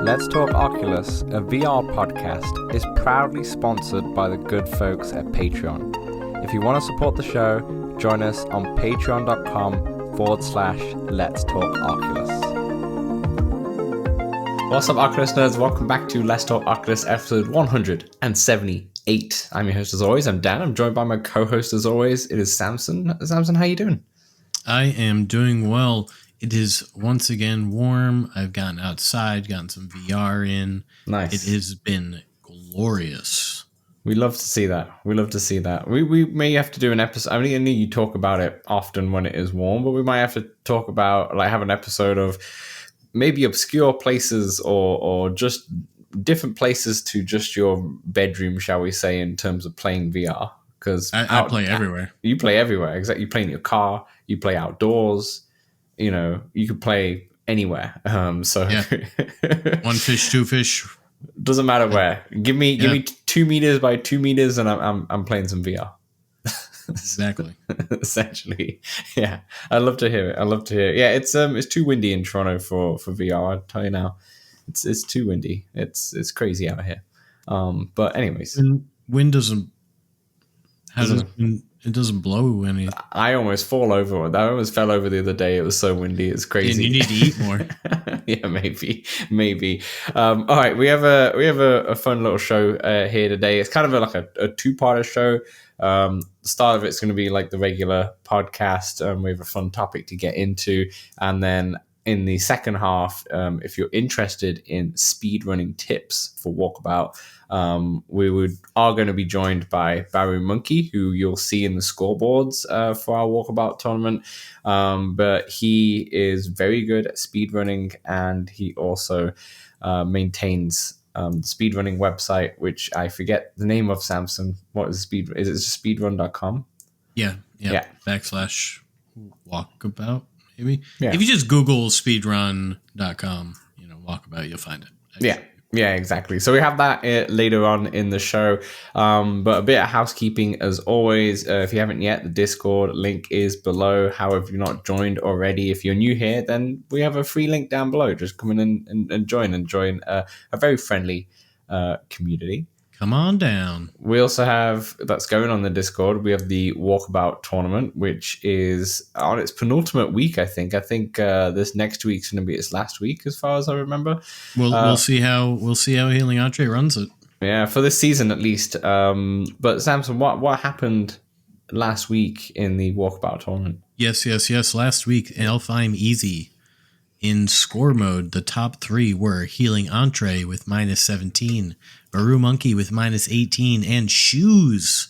Let's Talk Oculus, a VR podcast, is proudly sponsored by the good folks at Patreon. If you want to support the show, join us on patreon.com/Let's Talk Oculus. What's up, Oculus nerds? Welcome back to Let's Talk Oculus episode 178. I'm your host as always. I'm Dan. I'm joined by my co-host as always. It is Samson. Samson, how you doing? I am doing well. It is once again warm. I've gotten outside, gotten some VR in. Nice. It has been glorious. We love to see that. We may have to do an episode. I mean, you talk about it often when it is warm, but we might have to talk about, have an episode of maybe obscure places or just different places to just your bedroom, shall we say, in terms of playing VR. Because I play everywhere. You play everywhere. Exactly. You play in your car. You play outdoors. You know, you could play anywhere. So yeah. One fish, two fish. Doesn't matter where. Give me 2 meters by 2 meters, and I'm playing some VR. Exactly. Essentially, yeah. I'd love to hear it. Yeah, it's too windy in Toronto for VR. I'll tell you now, it's too windy. It's crazy out here. But anyways, wind doesn't. It doesn't blow any. I almost fall over. I almost fell over the other day. It was so windy. It's crazy. And you need to eat more. Yeah, maybe. All right, we have a fun little show here today. It's kind of a two-parter show. The start of it's going to be like the regular podcast. We have a fun topic to get into, and then in the second half, if you're interested in speedrunning tips for Walkabout, we are going to be joined by BaruMonkey, who you'll see in the scoreboards for our Walkabout tournament. But he is very good at speedrunning, and he also maintains the speedrunning website, which I forget the name of. Samson, what is speed? Is it just speedrun.com? Yeah. /Walkabout. Maybe. Yeah. If you just Google speedrun.com, Walkabout, you'll find it. Actually. Yeah, exactly. So we have that later on in the show. But a bit of housekeeping as always. If you haven't yet, the Discord link is below. However, if you're not joined already, if you're new here, then we have a free link down below. Just come in and join a very friendly community. Come on down. We also have, that's going on the Discord, we have the Walkabout tournament, which is on its penultimate week, I think. I think this next week's going to be its last week, as far as I remember. We'll see how Healing Andre runs it. Yeah, for this season at least. But Samson, what happened last week in the Walkabout tournament? Yes. Last week, I'm easy. In score mode, the top three were Healing Entree with -17, BaruMonkey with -18, and Shoes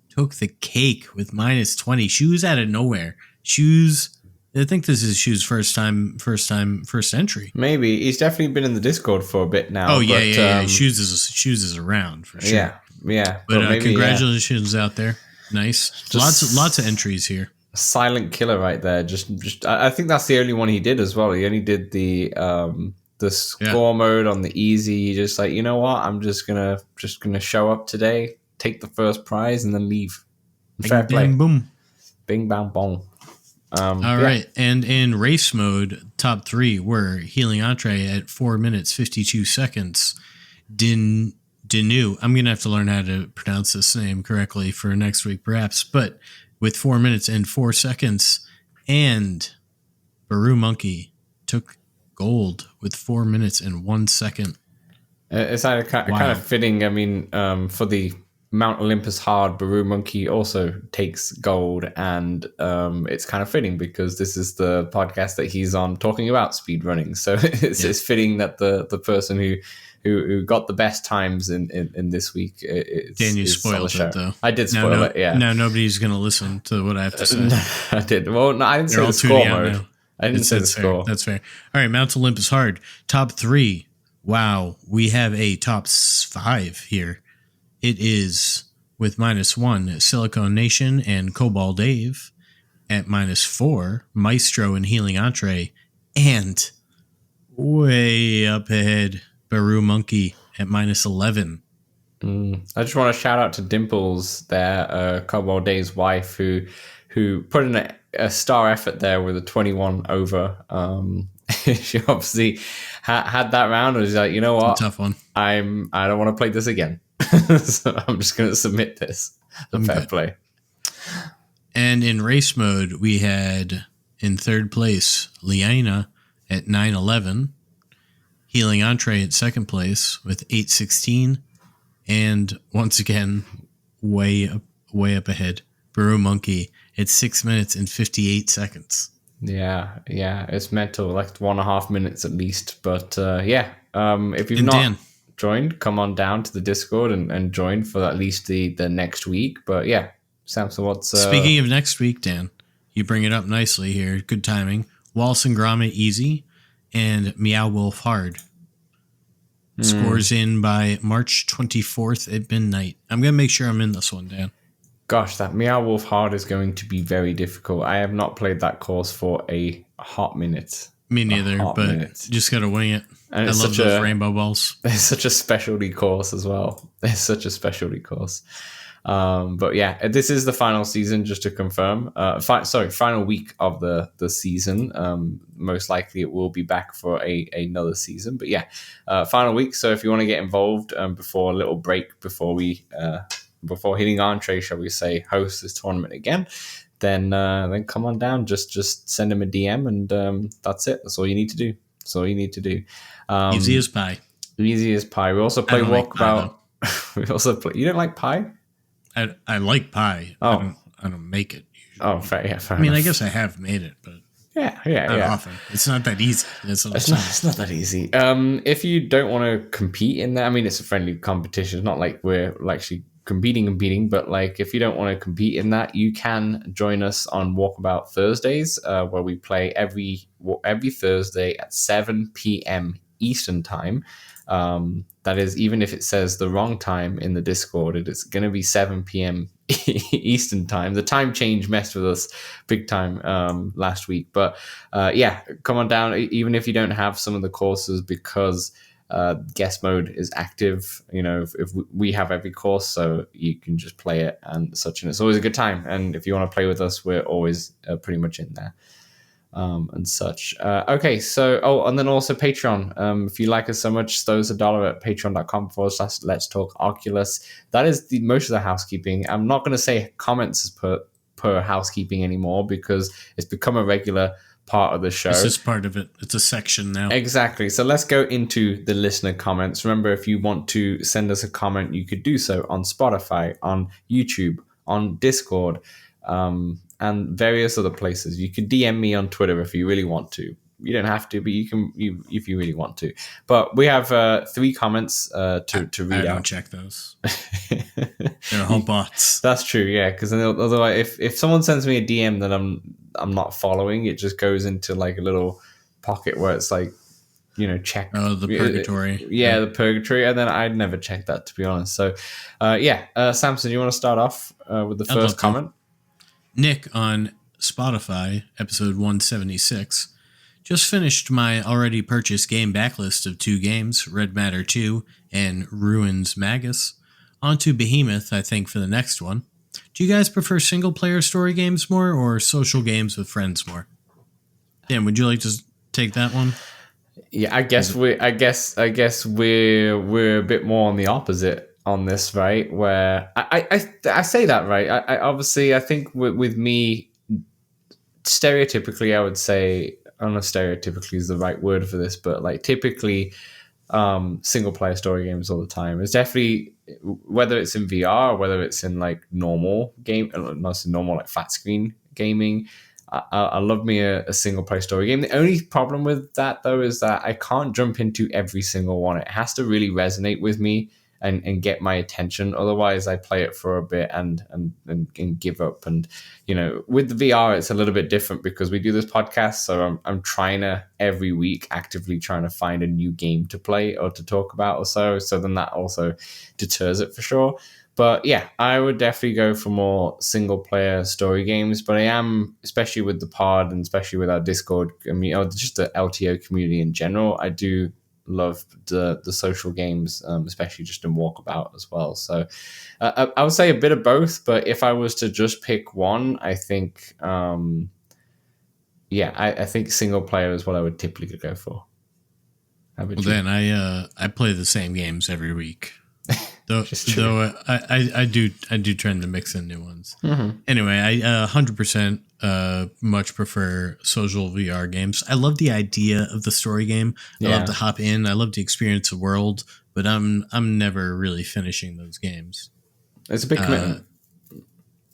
took the cake with -20. Shoes out of nowhere. Shoes, I think this is Shoes' first entry. Maybe. He's definitely been in the Discord for a bit now. Oh, yeah. Shoes is around for sure. Yeah. But maybe, congratulations out there. Nice. Lots of entries here. Silent killer right there. Just I think that's the only one he did as well. He only did the score mode on the easy. He just you know what, I'm just gonna show up today, take the first prize, and then leave. Fair play. Bang, boom. Bing bang bong. All right. And in race mode, top three were Healing Entree at 4 minutes 52 seconds. Dinu. I'm gonna have to learn how to pronounce this name correctly for next week, perhaps, but with 4 minutes and 4 seconds, and BaruMonkey took gold with 4 minutes and 1 second. It's kind of fitting. I mean, for the Mount Olympus hard, BaruMonkey also takes gold, and it's kind of fitting because this is the podcast that he's on talking about speedrunning. So it's fitting that the person who got the best times in this week. Dan, you spoiled it, though. I did spoil it, yeah. Now nobody's going to listen to what I have to say. I did. Well, no, I didn't say the score mode. Now. I didn't say the score. That's fair. All right, Mount Olympus hard. Top three. Wow, we have a top 5 here. It is with -1, Silicone Nation and Cobalt Dave. At -4, Maestro and Healing Entree. And way up ahead, BaruMonkey at -11. I just want to shout out to Dimples there, Cobalt Dave's wife, who put in a star effort there with a 21 over she obviously had that round and was like, you know what? It's a tough one. I don't want to play this again. So I'm just going to submit this. Fair play. And in race mode, we had in third place, Liana at 9:11, Healing Entree at second place with 8:16, and once again, way up ahead, BaruMonkey at 6 minutes and 58 seconds. Yeah, it's mental, like 1.5 minutes at least. But if you've joined, come on down to the Discord and join for at least the next week. But yeah, Samson, what's speaking of next week, Dan? You bring it up nicely here. Good timing. Waltz and Gromit easy, and Meow Wolf hard. Scores in by March 24th at midnight. I'm gonna make sure I'm in this one, Dan. Gosh, that Meow Wolf hard is going to be very difficult. I have not played that course for a hot minute. Me neither, but just gotta wing it. And I love those rainbow balls. It's such a specialty course as well. It's such a specialty course. But yeah, this is the final season, just to confirm. Final week of the season. Most likely it will be back for another season. But yeah, final week. So if you want to get involved before a little break, before Healing Entree, shall we say, host this tournament again, then come on down. Just send him a DM and that's it. That's all you need to do. Easy as pie. Easy as pie. We also play Walkabout. We also play. You don't like pie? I like pie. Oh. I don't make it usually. Oh, fair enough. I guess I have made it, but not often. It's not that easy. It's not that easy. If you don't want to compete in that, it's a friendly competition. It's not like we're actually competing, but like if you don't want to compete in that, you can join us on Walkabout Thursdays, where we play every Thursday at 7 p.m. Eastern time. That is, even if it says the wrong time in the Discord, it is going to be 7 p.m. Eastern time. The time change messed with us big time last week. But come on down, even if you don't have some of the courses, because guest mode is active. If we have every course, so you can just play it and such. And it's always a good time. And if you want to play with us, we're always pretty much in there. And such. Okay, so and then also Patreon. If you like us so much, throw us $1 at patreon.com/letstalkoculus. That is most of the housekeeping. I'm not going to say comments per housekeeping anymore, because it's become a regular part of the show. It's just part of it. It's a section now. Exactly. So let's go into the listener comments. Remember, if you want to send us a comment, you could do so on Spotify, on YouTube, on Discord, and various other places. You can DM me on Twitter if you really want to. You don't have to, but you can if you really want to. But we have 3 comments to read out. I don't check those. They're all bots. That's true, yeah. Because otherwise, if someone sends me a DM that I'm not following, it just goes into like a little pocket where it's like, check. Oh, the purgatory. Yeah, the purgatory, and then I'd never check that, to be honest. So, Samson, you want to start off with the first comment? Nick on Spotify, episode 176, just finished my already purchased game backlist of 2 games, Red Matter 2 and Ruins Magus. On to Behemoth, I think, for the next one. Do you guys prefer single-player story games more or social games with friends more? Dan, would you like to take that one? Yeah, I guess we're a bit more on the opposite on this, right? Where I say that, right? I obviously, I think with me, stereotypically, I would say, I don't know if stereotypically is the right word for this, but like typically single player story games all the time. It's definitely, whether it's in VR or whether it's in like normal game, not so normal, like flat screen gaming, I love me a single player story game. The only problem with that though is that I can't jump into every single one. It has to really resonate with me and get my attention. Otherwise I play it for a bit and give up. And with the VR it's a little bit different because we do this podcast, so I'm trying to every week actively trying to find a new game to play or to talk about or so then that also deters it for sure. But yeah, I would definitely go for more single player story games. But I am, especially with the pod and especially with our Discord, just the LTO community in general, I do love the social games, especially just in Walkabout as well. So I would say a bit of both. But if I was to just pick one, I think yeah, I think single player is what I would typically go for. How about you? Then I play the same games every week. Though Just true. I do tend to mix in new ones. Mm-hmm. Anyway, I 100% much prefer social VR games. I love the idea of the story game. I love Yeah, to hop in. I love to experience the world, but I'm never really finishing those games. it's a big commitment.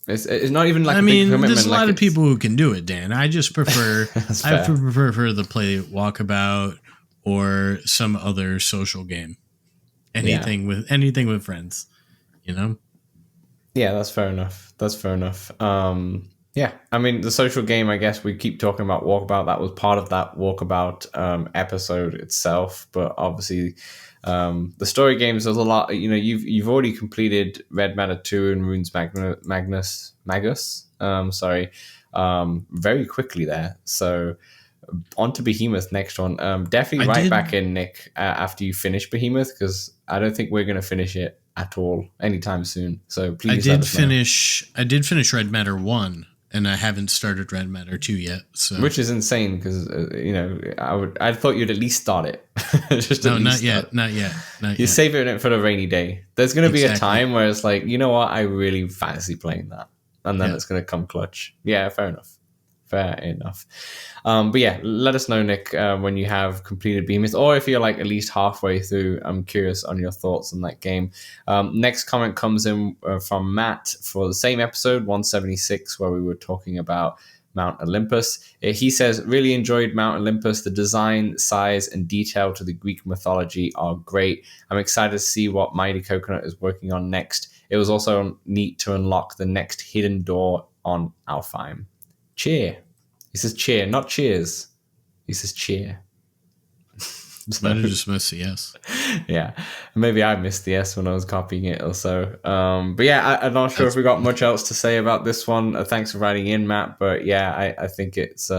It's not even like I a big mean, commitment. there's a like lot of it's, people who can do it, Dan. I just prefer That's I fair. prefer to play Walkabout or some other social game. Yeah. Anything with friends, you know? Yeah, that's fair enough. That's fair enough. Yeah, I mean, the social game, I guess we keep talking about Walkabout. That was part of that Walkabout episode itself. But obviously, the story games, there's a lot. You know, you've already completed Red Matter 2 and Runes Magus. Sorry, very quickly there. So on to Behemoth next one. Definitely I right did back in, Nick, after you finish Behemoth, because I don't think we're going to finish it at all anytime soon. So please let us know. I did finish Red Matter 1 and I haven't started Red Matter 2 yet. So Which is insane because I thought you'd at least start it. Just no, at least not yet. You save it for the rainy day. There's going to be a Exactly. time where it's like, you know what, I really fancy playing that, and then Yeah. it's going to come clutch. Yeah, fair enough. Fair enough. But yeah, let us know, Nick, when you have completed Behemoth, or if you're like at least halfway through. I'm curious on your thoughts on that game. Next comment comes in from Matt for the same episode 176, where we were talking about Mount Olympus. He says, really enjoyed Mount Olympus. The design, size, and detail to the Greek mythology are great. I'm excited to see what Mighty Coconut is working on next. It was also neat to unlock the next hidden door on Alfheim. Cheer. He says cheer, not cheers. He says cheer. Might have just missed the S. Yeah, maybe I missed the S when I was copying it or so. But yeah, I'm not sure if we got much else to say about this one. Thanks for writing in, Matt. But yeah, I think it's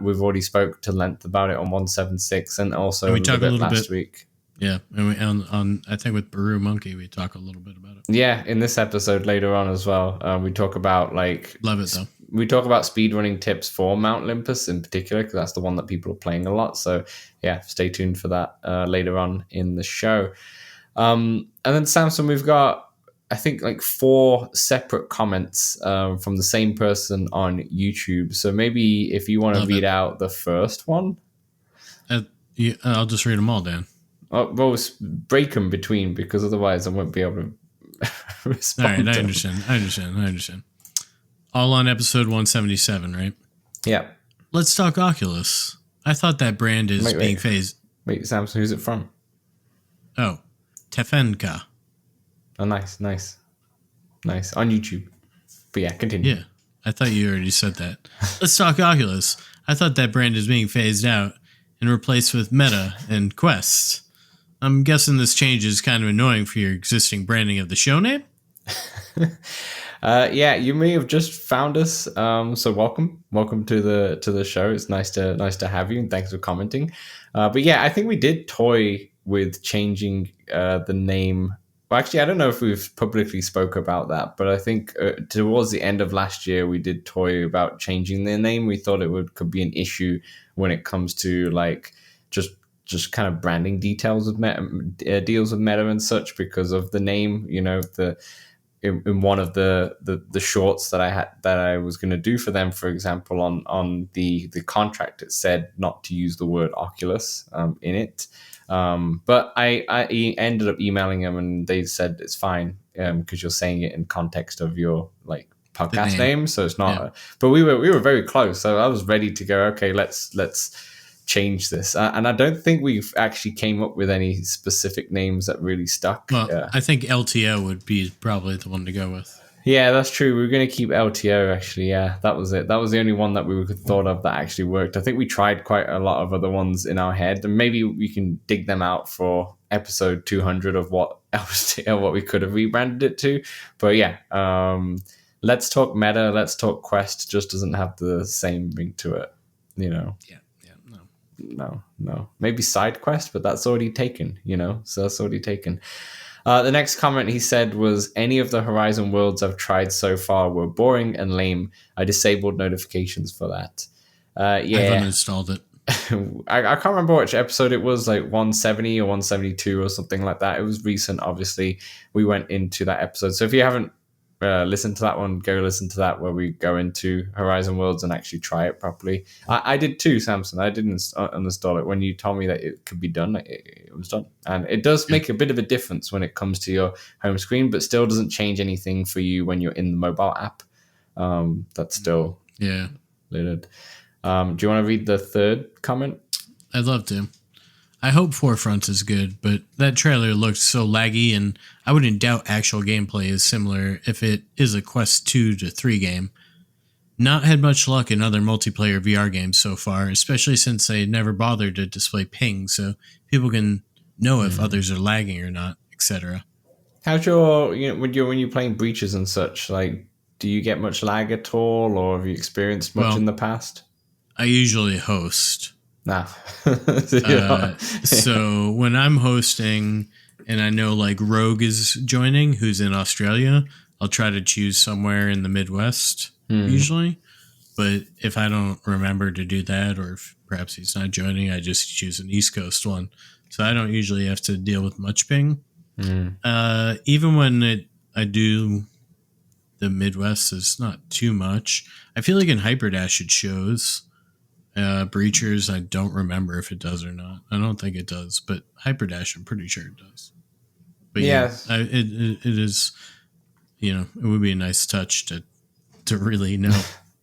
we've already spoke to length about it on 176 and also we talked a little last bit week. Yeah, and we on I think with BaruMonkey we talk a little bit about it. Yeah, in this episode later on as well, we talk about Love it though. We talk about speedrunning tips for Mount Olympus in particular, because that's the one that people are playing a lot. So yeah, stay tuned for that later on in the show. And then Samson, we've got, I think, like 4 separate comments from the same person on YouTube. So maybe if you want to read out the first one. I'll just read them all, Dan. Well, break them between, because otherwise I won't be able to respond. All right, I understand. All on episode 177, right? Yeah. Let's talk Oculus. I thought that brand is being phased. Wait, Samson, who's it from? Oh, Tefenka. Oh, nice. On YouTube. But yeah, continue. Yeah, I thought you already said that. Let's talk Oculus. I thought that brand is being phased out and replaced with Meta and Quest. I'm guessing this change is kind of annoying for your existing branding of the show name. Yeah, you may have just found us. So welcome to the show. It's nice to have you, and thanks for commenting. But yeah, I think we did toy with changing the name. Well, actually, I don't know if we've publicly spoke about that, but I think towards the end of last year, we did toy about changing their name. We thought could be an issue when it comes to like just kind of branding details of Meta, deals with Meta and such, because of the name. You know, in one of the shorts that I was going to do for them, for example, on the contract, it said not to use the word Oculus in it. But I ended up emailing them, and they said it's fine because you're saying it in context of your like podcast name, so it's not. Yeah. But we were very close, so I was ready to go. Okay, let's change this, and I don't think we've actually came up with any specific names that really stuck. Well, I think LTO would be probably the one to go with. Yeah, that's true. We were going to keep LTO, actually. Yeah, that was it. That was the only one that we thought of that actually worked. I think we tried quite a lot of other ones in our head, and maybe we can dig them out for episode 200 of what else, what we could have rebranded it to. But yeah, Let's Talk Meta, Let's Talk Quest just doesn't have the same ring to it, you know? Yeah. No. Maybe Side Quest, but that's already taken, you know? So that's already taken. The next comment he said was, any of the Horizon worlds I've tried so far were boring and lame. I disabled notifications for that. Yeah. I've uninstalled it. I can't remember which episode it was, like 170 or 172 or something like that. It was recent, obviously. We went into that episode. So if you haven't listened to that one, go listen to that, where we go into Horizon Worlds and actually try it properly. I did too, Samson. I didn't uninstall it. When you told me that it could be done, it was done. And it does make a bit of a difference when it comes to your home screen, but still doesn't change anything for you when you're in the mobile app. That's still loaded. Do you want to read the third comment? I'd love to. I hope Forefront is good, but that trailer looked so laggy, and I wouldn't doubt actual gameplay is similar if it is a Quest 2 to 3 game. Not had much luck in other multiplayer VR games so far, especially since they never bothered to display ping, so people can know if others are lagging or not, etc. How's your, when you're playing breaches and such, like, do you get much lag at all, or have you experienced much in the past? I usually host. Nah. So when I'm hosting and I know like Rogue is joining, who's in Australia, I'll try to choose somewhere in the Midwest usually. But if I don't remember to do that, or if perhaps he's not joining, I just choose an East Coast one. So I don't usually have to deal with much ping. Even when I do the Midwest, is not too much. I feel like in Hyperdash it shows. Breachers, I don't remember if it does or not. I don't think it does, but Hyperdash, I'm pretty sure it does. But it is, it would be a nice touch to really know.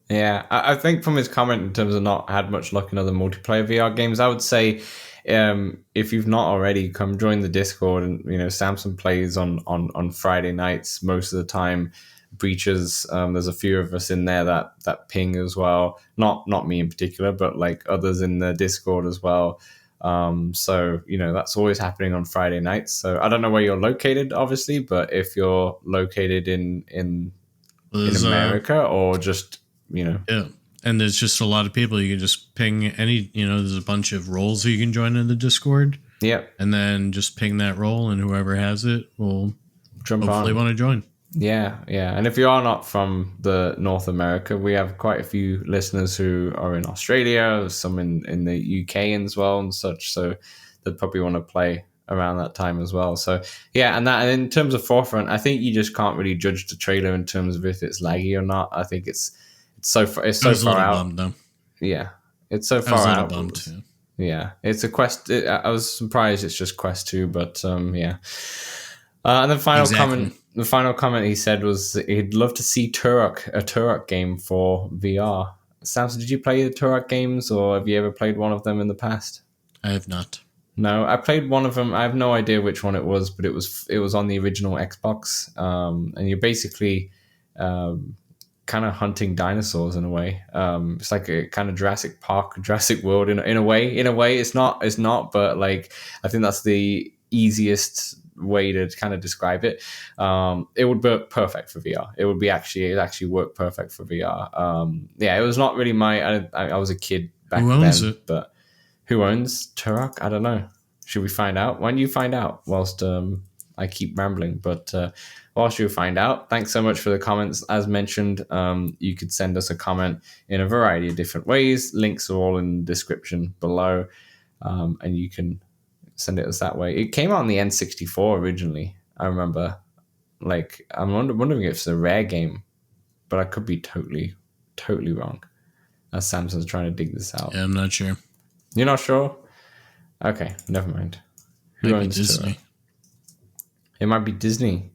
Yeah, I think from his comment in terms of not had much luck in other multiplayer VR games, I would say if you've not already, come join the Discord. And Samson plays on Friday nights most of the time. Breaches, there's a few of us in there that ping as well, not me in particular, but like others in the Discord as well. So that's always happening on Friday nights. So I don't know where you're located, obviously, but if you're located in America or just yeah, and there's just a lot of people. You can just ping any, there's a bunch of roles you can join in the Discord. Yep. And then just ping that role, and whoever has it will hopefully want to join. Yeah. And if you are not from the North America, we have quite a few listeners who are in Australia, some in the UK as well and such. So they'd probably want to play around that time as well. So yeah, and in terms of Forefront, I think you just can't really judge the trailer in terms of if it's laggy or not. I think it's so far out. Bummed, though. Yeah, it's so far out. I was a little bummed too. Yeah, it's a Quest. I was surprised it's just Quest 2, but yeah. And the final comment. The final comment he said was he'd love to see a Turok game for VR. Samson, did you play the Turok games, or have you ever played one of them in the past? I have not. No, I played one of them. I have no idea which one it was, but it was on the original Xbox, and you're basically kind of hunting dinosaurs in a way. It's like a kind of Jurassic Park, Jurassic World in a way. In a way, it's not, but like I think that's the easiest way to kind of describe it. It would work perfect for VR. It actually work perfect for VR. Yeah, it was not really I was a kid back then. Who owns it? But who owns Turok? I don't know. Should we find out? Why don't you find out whilst I keep rambling? But whilst you find out, thanks so much for the comments. As mentioned, you could send us a comment in a variety of different ways. Links are all in the description below, and you can send it us that way. It came out on the N64 originally. I remember, like, I'm wondering if it's a rare game, but I could be totally wrong. As Samson's trying to dig this out. Yeah, I'm not sure. You're not sure? Okay, never mind. Who owns Disney? It might be Disney.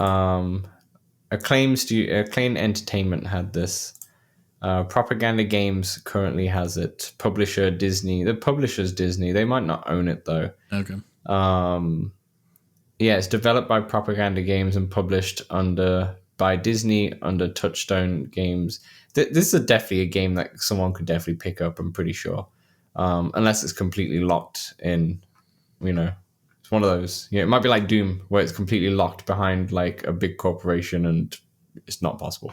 Acclaim Entertainment had this. Propaganda Games currently has it. Publisher Disney. The publisher's Disney. They might not own it though. Okay. Yeah, it's developed by Propaganda Games and published by Disney under Touchstone Games. This is definitely a game that someone could definitely pick up, I'm pretty sure. Unless it's completely locked in, it's one of those. It might be like Doom, where it's completely locked behind like a big corporation and it's not possible.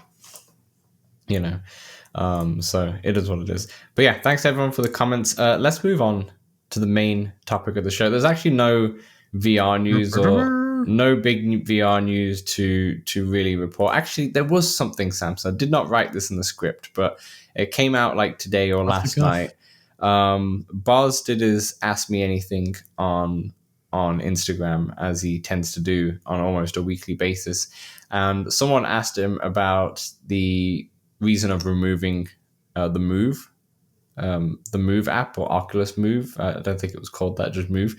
So it is what it is. But yeah, thanks everyone for the comments. Let's move on to the main topic of the show. There's actually no VR news or no big VR news to really report. Actually, there was something, Samson. I did not write this in the script, but it came out like today or last night. Boz did his Ask Me Anything on Instagram, as he tends to do on almost a weekly basis. And someone asked him about the reason of removing the Move app, or Oculus Move. I don't think it was called that, just Move.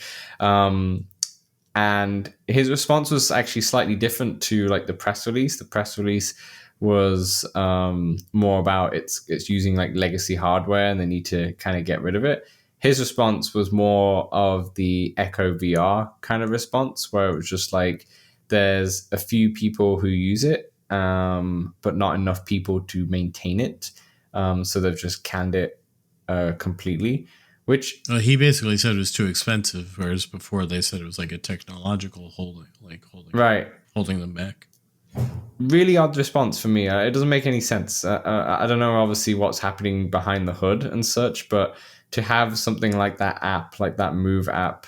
And his response was actually slightly different to like the press release. The press release was more about it's using like legacy hardware and they need to kind of get rid of it. His response was more of the Echo VR kind of response, where it was just like there's a few people who use it, but not enough people to maintain it. So they've just canned it completely. Which he basically said it was too expensive, whereas before they said it was like a technological holding them back. Really odd response for me. It doesn't make any sense. I don't know, obviously, what's happening behind the hood and such, but to have something like that app, like that Move app,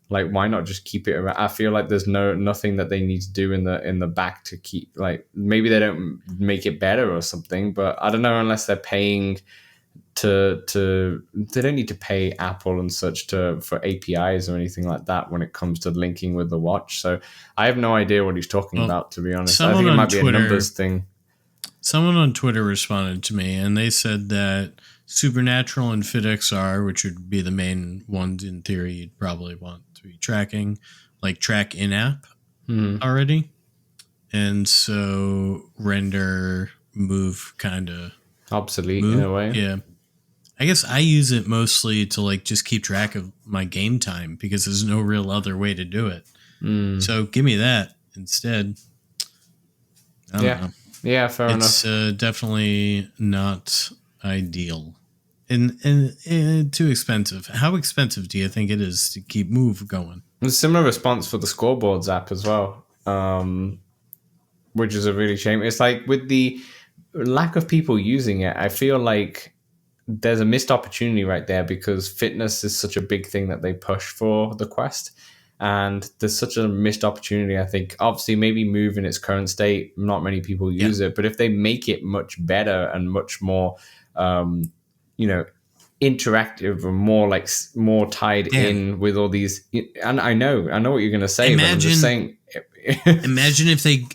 like why not just keep it around? I feel like there's nothing that they need to do in the back to keep, like, maybe they don't make it better or something, but I don't know, unless they're paying to they don't need to pay Apple and such for APIs or anything like that when it comes to linking with the watch. So I have no idea what he's talking about, to be honest. I think it might be a numbers thing. Someone on Twitter responded to me and they said that Supernatural and FitXR, which would be the main ones in theory you'd probably want to be tracking, like track in-app already. And so render Move kind of obsolete in a way. Yeah. I guess I use it mostly to like just keep track of my game time because there's no real other way to do it. So give me that instead. I don't know. Yeah, fair enough. It's definitely not ideal and too expensive. How expensive do you think it is to keep Move going? There's a similar response for the Scoreboards app as well, which is a really shame. It's like with the lack of people using it, I feel like there's a missed opportunity right there, because fitness is such a big thing that they push for the Quest. And there's such a missed opportunity, I think. Obviously, maybe Move in its current state, not many people use it. But if they make it much better and much more, interactive and more tied in with all these, and I know what you're going to say, but I'm just saying. Imagine if they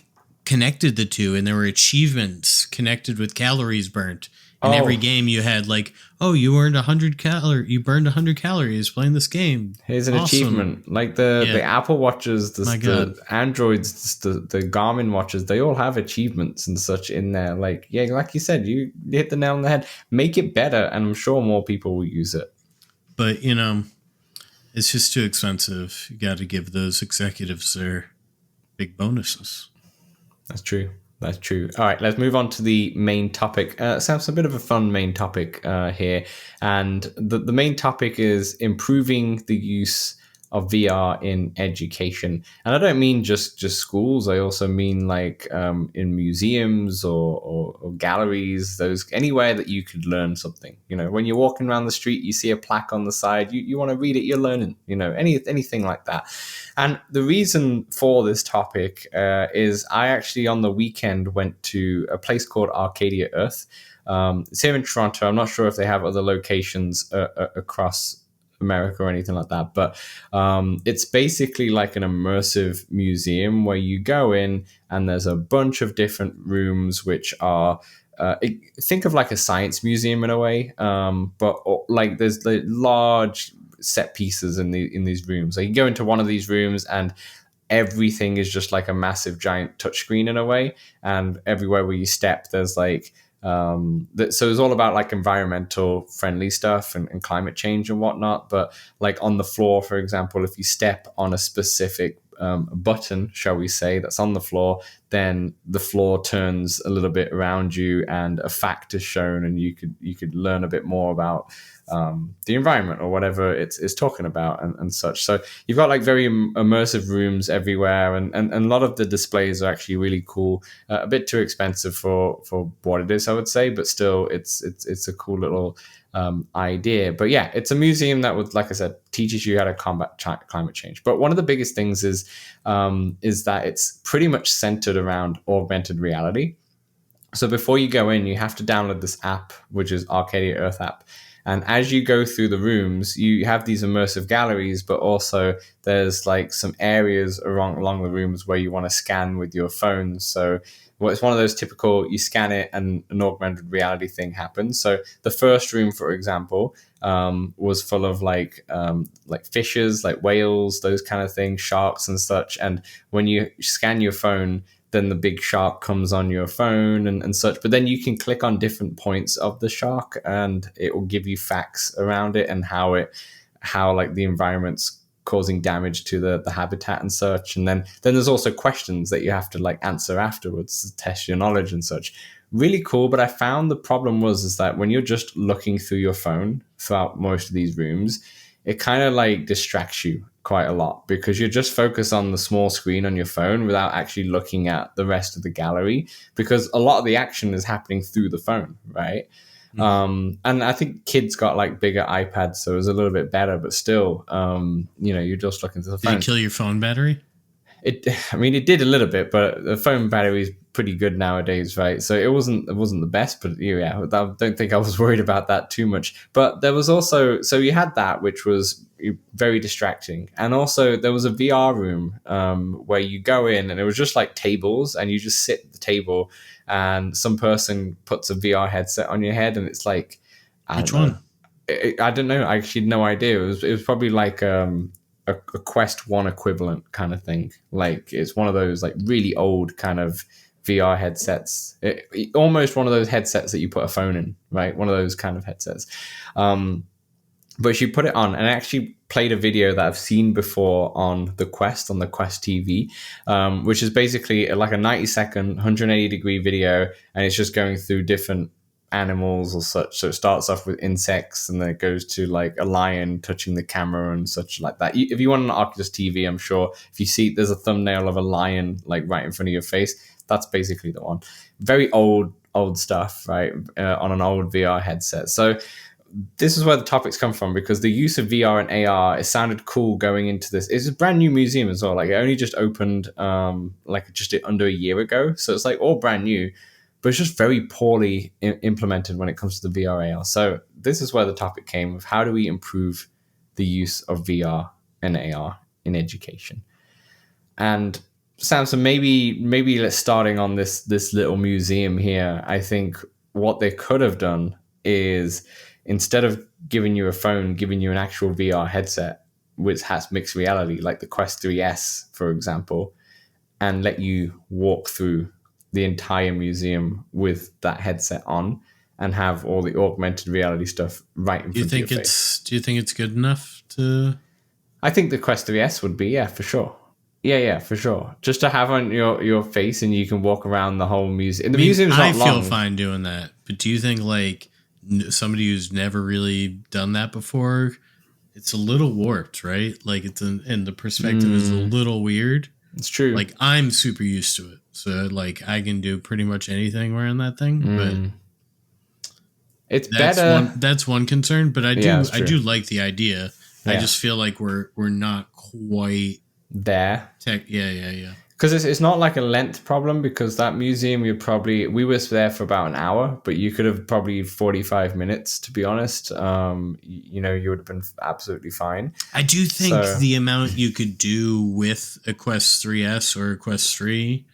connected the two and there were achievements connected with calories burnt. In every game you had like, you earned 100 you burned 100 calories playing this game. Here's an achievement. Like the Apple watches, the Androids, the Garmin watches, they all have achievements and such in there. Like, like you said, you hit the nail on the head. Make it better, and I'm sure more people will use it. But, it's just too expensive. You got to give those executives their big bonuses. That's true. That's true. All right, let's move on to the main topic. Sounds a bit of a fun main topic here. And the main topic is improving the use of VR in education. And I don't mean just schools. I also mean like in museums or galleries, anywhere that you could learn something. When you're walking around the street, you see a plaque on the side, you want to read it, you're learning, anything like that. And the reason for this topic is I actually on the weekend went to a place called Arcadia Earth. It's here in Toronto. I'm not sure if they have other locations across America or anything like that, but it's basically like an immersive museum where you go in and there's a bunch of different rooms which are think of like a science museum in a way, but like there's the large set pieces in these rooms. So you go into one of these rooms and everything is just like a massive giant touchscreen in a way, and everywhere where you step there's like so it's all about like environmental friendly stuff and climate change and whatnot. But like on the floor, for example, if you step on a specific button, shall we say, that's on the floor, then the floor turns a little bit around you and a fact is shown, and you could learn a bit more about the environment or whatever it's talking about and such. So you've got like very immersive rooms everywhere, and a lot of the displays are actually really cool. A bit too expensive for what it is, I would say, but still it's a cool little idea. But yeah, it's a museum that would, like I said, teaches you how to combat climate change. But one of the biggest things is that it's pretty much centered around augmented reality. So before you go in, you have to download this app, which is Arcadia Earth app. And as you go through the rooms, you have these immersive galleries, but also there's like some areas along the rooms where you want to scan with your phone. So it's one of those typical, you scan it and an augmented reality thing happens. So the first room, for example, was full of like fishes, like whales, those kind of things, sharks and such. And when you scan your phone, then the big shark comes on your phone and such. But then you can click on different points of the shark and it will give you facts around it and how like the environment's causing damage to the habitat and such. And then there's also questions that you have to like answer afterwards to test your knowledge and such. Really cool. But I found the problem is that when you're just looking through your phone throughout most of these rooms, it kind of like distracts you quite a lot because you're just focused on the small screen on your phone without actually looking at the rest of the gallery, because a lot of the action is happening through the phone, right? And I think kids got like bigger iPads, so it was a little bit better, but still, you're just looking through the phone. Did it kill your phone battery? It did a little bit, but the phone battery is pretty good nowadays, right? So it wasn't the best, but yeah, I don't think I was worried about that too much. But there was also, so you had that, which was very distracting. And also there was a VR room where you go in and it was just like tables and you just sit at the table and some person puts a VR headset on your head and it's like, which one? I don't know. I actually had no idea. It was probably like a Quest 1 equivalent kind of thing. Like it's one of those like really old kind of VR headsets. Almost one of those headsets that you put a phone in, right? One of those kind of headsets. But she put it on and actually played a video that I've seen before on the Quest TV, which is basically like a 90-second, 180-degree video, and it's just going through different animals or such. So it starts off with insects and then it goes to like a lion touching the camera and such like that. If you want an Oculus TV, I'm sure if you see there's a thumbnail of a lion like right in front of your face, that's basically the one. Very old stuff, right? On an old VR headset. So this is where the topics come from, because the use of VR and AR, it sounded cool going into this. It's a brand new museum as well. Like it only just opened like just under a year ago. So it's like all brand new, but it's just very poorly implemented when it comes to the VR AR. So this is where the topic came of how do we improve the use of VR and AR in education. And Samson, maybe let's starting on this little museum here. I think what they could have done is, instead of giving you a phone, giving you an actual VR headset which has mixed reality, like the Quest 3S, for example, and let you walk through the entire museum with that headset on and have all the augmented reality stuff right in front of your face. Do you think it's good enough to? I think the Quest 3S would be, yeah, for sure. Yeah, for sure. Just to have on your face and you can walk around the whole museum. The museum's not long. I feel fine doing that, but do you think like somebody who's never really done that before, it's a little warped, right? Like and the perspective is a little weird. It's true. Like I'm super used to it, so like I can do pretty much anything wearing that thing. But it's better. That's one concern, but I do like the idea. Yeah. I just feel like we're not quite there. Yeah. Because it's not like a length problem, because that museum we were there for about an hour, but you could have probably 45 minutes, to be honest. You would have been absolutely fine. I do think the amount you could do with a Quest 3S or a Quest 3,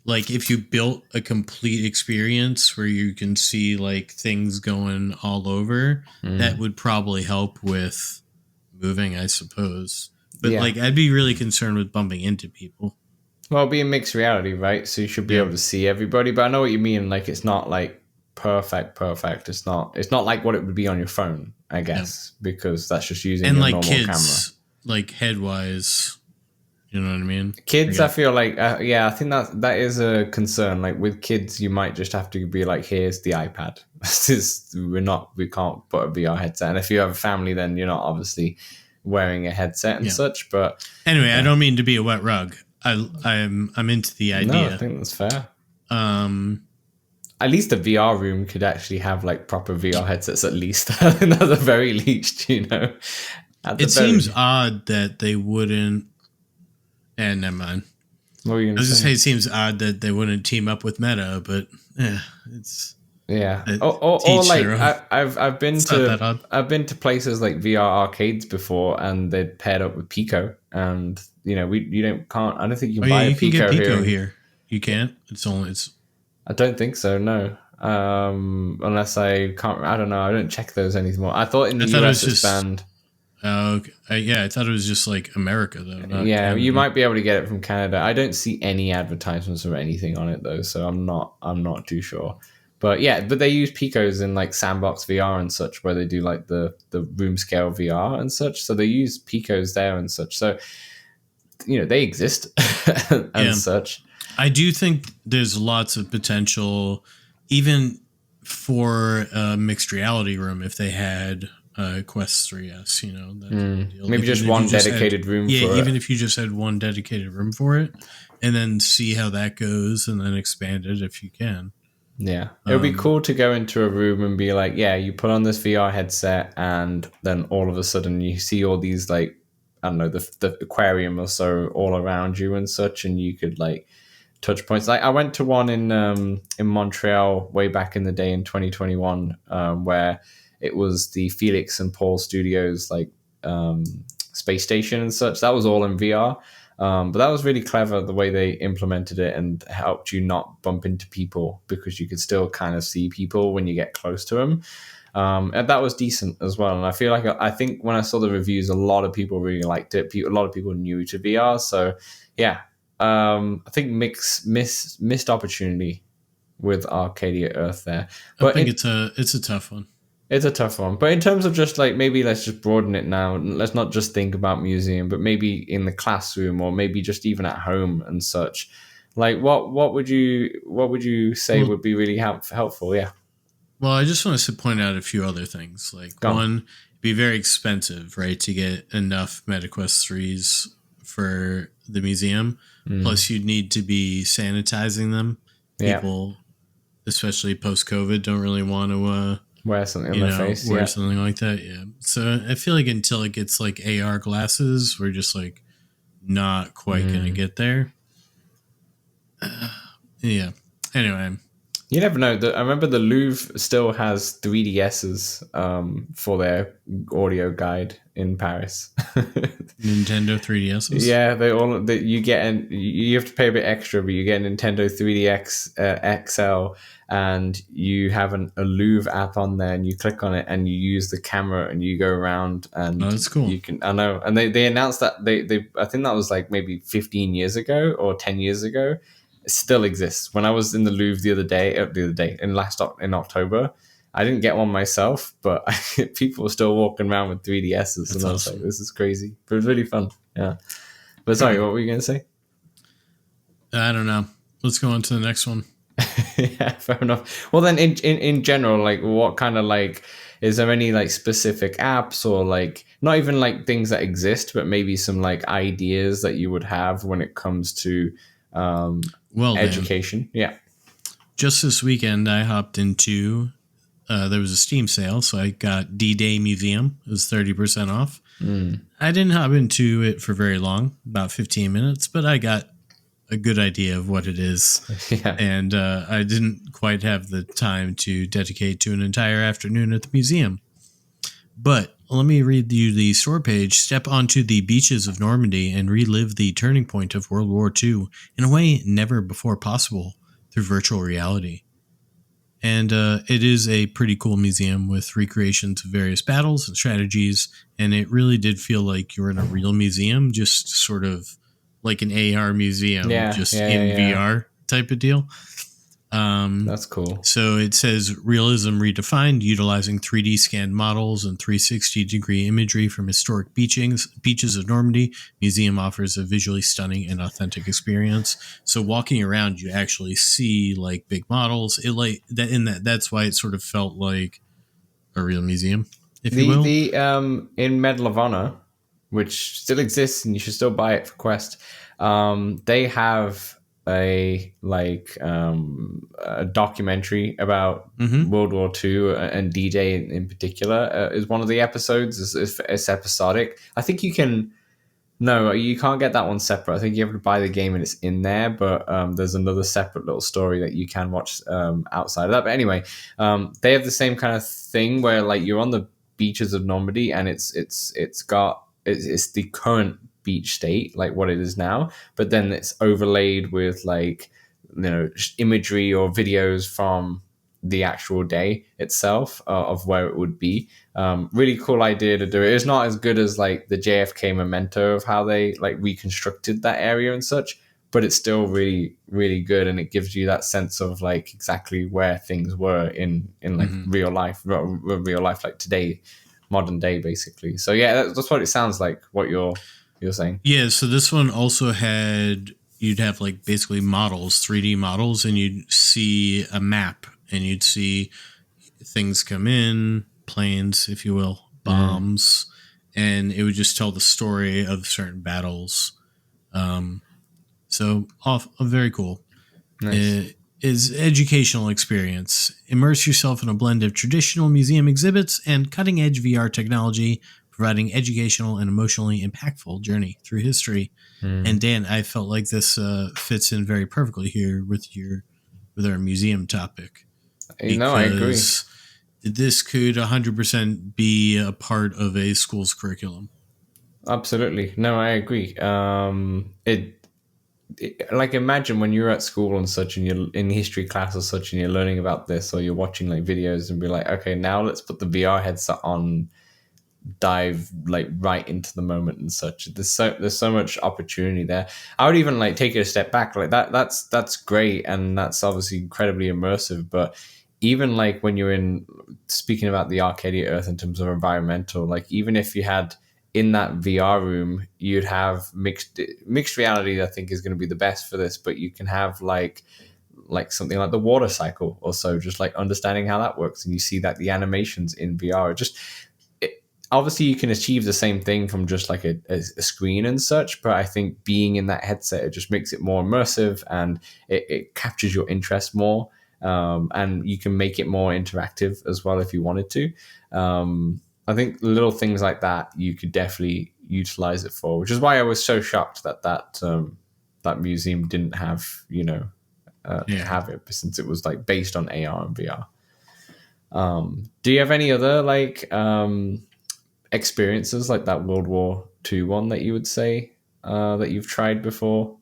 like if you built a complete experience where you can see like things going all over, that would probably help with moving, I suppose. But like I'd be really concerned with bumping into people. Well, it'll be a mixed reality, right? So you should be able to see everybody. But I know what you mean. Like it's not like perfect. It's not like what it would be on your phone, I guess, because that's just using a like normal kids, camera. Like head wise, You know what I mean? Kids, I feel like, I think that is a concern. Like with kids, you might just have to be like, here's the iPad. We can't put a VR headset. And if you have a family, then you're not obviously wearing a headset and such. But anyway, I don't mean to be a wet rug. I'm into the idea. No, I think that's fair. At least a VR room could actually have like proper VR headsets. At least, at the very least, you know. It seems odd that they wouldn't. And never mind. What were you I was just saying, it seems odd that they wouldn't team up with Meta, but it's or like I've been to places like VR arcades before, and they're paired up with Pico, and you know I don't think you can buy a Pico here. You can't. I don't think so. No. Unless I don't know. I don't check those anymore. I thought in the US it's banned. Okay. I thought it was just like America though. Yeah, Canada. You might be able to get it from Canada. I don't see any advertisements or anything on it though, so I'm not too sure. But they use Picos in like Sandbox VR and such, where they do like the room scale VR and such. So they use Picos there and such. So you know they exist and such. I do think there's lots of potential, even for a mixed reality room, if they had. Quest 3S, you know, maybe just one dedicated room for it. Yeah, even if you just had one dedicated room for it, and then see how that goes, and then expand it if you can. Yeah, it would be cool to go into a room and be like, you put on this VR headset, and then all of a sudden you see all these like, I don't know, the aquarium or so all around you and such, and you could like touch points. Like I went to one in Montreal way back in the day in 2021, where it was the Felix and Paul Studios like space station and such. That was all in VR. But that was really clever the way they implemented it and helped you not bump into people because you could still kind of see people when you get close to them. And that was decent as well. And I think when I saw the reviews, a lot of people really liked it. A lot of people new to VR. So I think missed opportunity with Arcadia Earth there. But I think it's a tough one. It's a tough one. But in terms of just like, maybe let's just broaden it now. Let's not just think about museum, but maybe in the classroom or maybe just even at home and such. Like what would you say would be really helpful? Yeah. Well, I just want to point out a few other things. Like one, it'd be very expensive, right, to get enough MetaQuest 3s for the museum. Plus you'd need to be sanitizing them. People, especially post-COVID, don't really want to wear something on their face. Wear something like that, yeah. So I feel like until it gets like AR glasses, we're just like not quite going to get there. Anyway. You never know. I remember the Louvre still has 3DSs for their audio guide in Paris. Nintendo 3DSs? Yeah, you have to pay a bit extra, but you get a Nintendo 3DX XL, and you have a Louvre app on there, and you click on it, and you use the camera, and you go around, and that's cool. You can, I know, and they announced that I think that was like maybe 15 years ago or 10 years ago. It still exists. When I was in the Louvre the other day in October, I didn't get one myself, but people were still walking around with 3DSs, and I was like, this is crazy. But it was really fun. Yeah. But sorry, what were you going to say? I don't know. Let's go on to the next one. Yeah, fair enough. Well, then in general, like what kind of like, is there any like specific apps or like not even like things that exist, but maybe some like ideas that you would have when it comes to education? Yeah. Just this weekend, I hopped into, there was a Steam sale, so I got D-Day Museum. It was 30% off. I didn't hop into it for very long, about 15 minutes, but I got a good idea of what it is. Yeah. And I didn't quite have the time to dedicate to an entire afternoon at the museum. But let me read you the store page. Step onto the beaches of Normandy and relive the turning point of World War II in a way never before possible through virtual reality. And it is a pretty cool museum with recreations of various battles and strategies. And it really did feel like you were in a real museum, just sort of like an AR museum, in VR type of deal. That's cool. So it says realism redefined, utilizing 3D scanned models and 360-degree imagery from historic beaches of Normandy. Museum offers a visually stunning and authentic experience. So walking around, you actually see like big models. It like that in that. That's why it sort of felt like a real museum, if you will. The in Medal of Honor, which still exists and you should still buy it for Quest. They have a documentary about World War II and D-Day in particular. Is one of the episodes. It's episodic. I think you can. No, you can't get that one separate. I think you have to buy the game and it's in there, but there's another separate little story that you can watch outside of that. But anyway, they have the same kind of thing where like you're on the beaches of Normandy and it's the current beach state, like what it is now, but then it's overlaid with like, imagery or videos from the actual day itself of where it would be. Really cool idea to do it. It's not as good as like the JFK memento of how they like reconstructed that area and such, but it's still really, really good. And it gives you that sense of like exactly where things were in like real life, like today, modern day, basically. So yeah, that's what it sounds like, what you're saying. Yeah. So this one also you'd have like basically models, 3D models, and you'd see a map and you'd see things come in, planes, if you will, bombs, and it would just tell the story of certain battles. Very cool. Nice. It is educational experience. Immerse yourself in a blend of traditional museum exhibits and cutting-edge VR technology, providing educational and emotionally impactful journey through history. And Dan, I felt like this fits in very perfectly here with our museum topic. I agree. This could 100% be a part of a school's curriculum. Absolutely. No, I agree. Like imagine when you're at school and such and you're in history class or such and you're learning about this, or you're watching like videos and be like, okay, now let's put the VR headset on, dive like right into the moment and such. There's so much opportunity there. I would even like take it a step back, like that's great, and that's obviously incredibly immersive, but even like when you're speaking about the Arcadia Earth in terms of environmental, like even if you had in that VR room, you'd have mixed reality, I think is going to be the best for this, but you can have like something like the water cycle or so, just like understanding how that works, and you see that the animations in VR obviously you can achieve the same thing from just like a screen and such, but I think being in that headset, it just makes it more immersive and it captures your interest more, and you can make it more interactive as well if you wanted to. I think little things like that you could definitely utilize it for, which is why I was so shocked that museum didn't have have it, since it was like based on AR and VR. Do you have any other like experiences like that World War II one that you would say that you've tried before?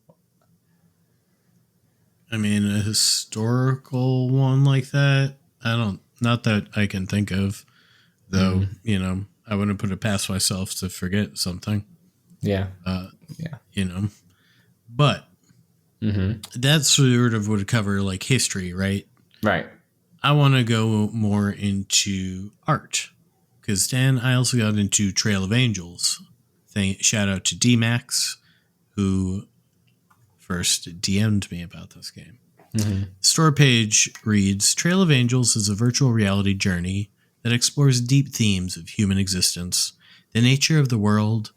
I mean, a historical one like that, not that I can think of, though. I wouldn't put it past myself to forget something. Yeah. But that sort of would cover like history, right? Right. I want to go more into art, because Dan, I also got into Trail of Angels. Shout out to D-Max, who first DM'd me about this game. Store page reads, Trail of Angels is a virtual reality journey that explores deep themes of human existence, the nature of the world,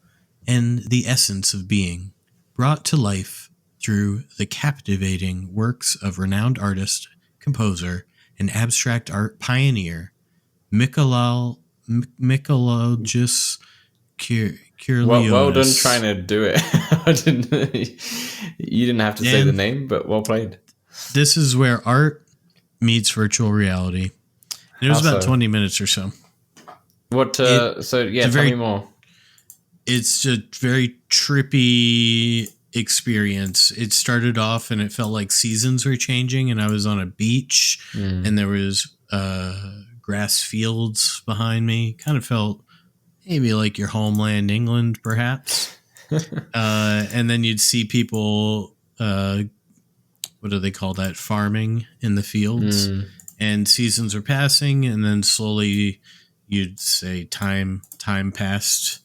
and the essence of being, brought to life through the captivating works of renowned artist, composer, and abstract art pioneer, Mikolajus Kirlios. Well done trying to do it. You didn't have to say the name, but well played. This is where art meets virtual reality. And it was about 20 minutes or so. Tell me more. It's a very trippy experience. It started off and it felt like seasons were changing, and I was on a beach and there was grass fields behind me. Kind of felt maybe like your homeland, England, perhaps. And then you'd see people what do they call that? Farming in the fields. And seasons are passing, and then slowly you'd say time passed,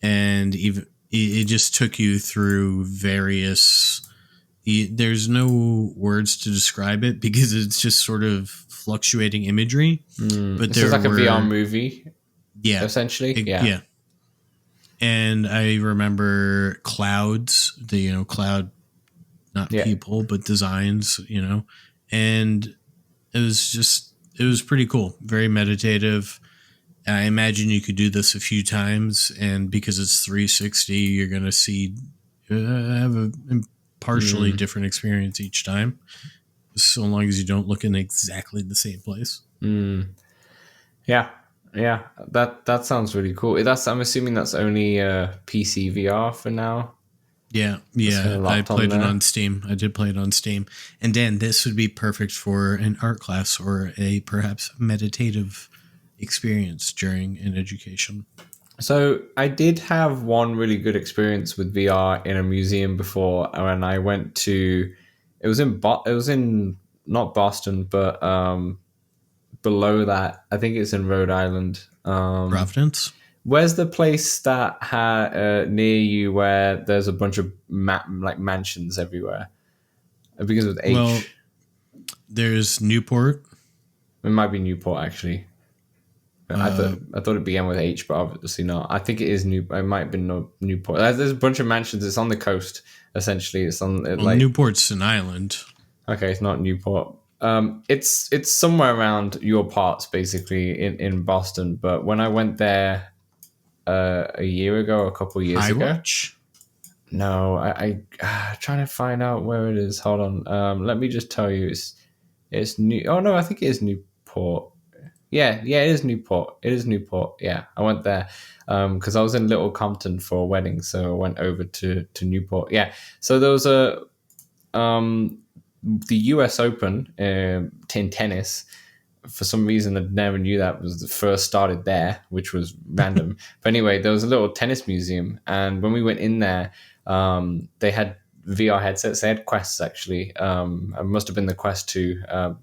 and even it just took you through various. There's no words to describe it because it's just sort of fluctuating imagery. But This is like a VR movie, essentially. Yeah. And I remember clouds, cloud, not people, but designs, and it was pretty cool. Very meditative. I imagine you could do this a few times, and because it's 360, you're going to have a partially different experience each time, so long as you don't look in exactly the same place. Yeah, that sounds really cool. I'm assuming that's only PC VR for now. Yeah. I played it on Steam. I did play it on Steam. And Dan, this would be perfect for an art class or a perhaps meditative experience during an education. So I did have one really good experience with VR in a museum before, when I went to. It was in not Boston, but below that, I think it's in Rhode Island. Providence. Where's the place that near you where there's a bunch of mansions everywhere? It begins with H. Well, there's Newport. It might be Newport, actually. I thought it began with H, but obviously not. I think it is It might have been Newport. There's a bunch of mansions. It's on the coast, essentially. It's on Newport's an island. Okay, it's not Newport. It's somewhere around your parts, basically in Boston. But when I went there a year ago, a couple of years ago. No, I trying to find out where it is. Hold on. Let me just tell you. It's New. Oh no, I think it is Newport. Yeah, it is Newport. It is Newport. Yeah, I went there because I was in Little Compton for a wedding, so I went over to Newport. Yeah, so there was the US Open in tennis. For some reason, I never knew that was the first started there, which was random. But anyway, there was a little tennis museum, and when we went in there, they had VR headsets. They had Quests, actually. It must have been the Quest 2. That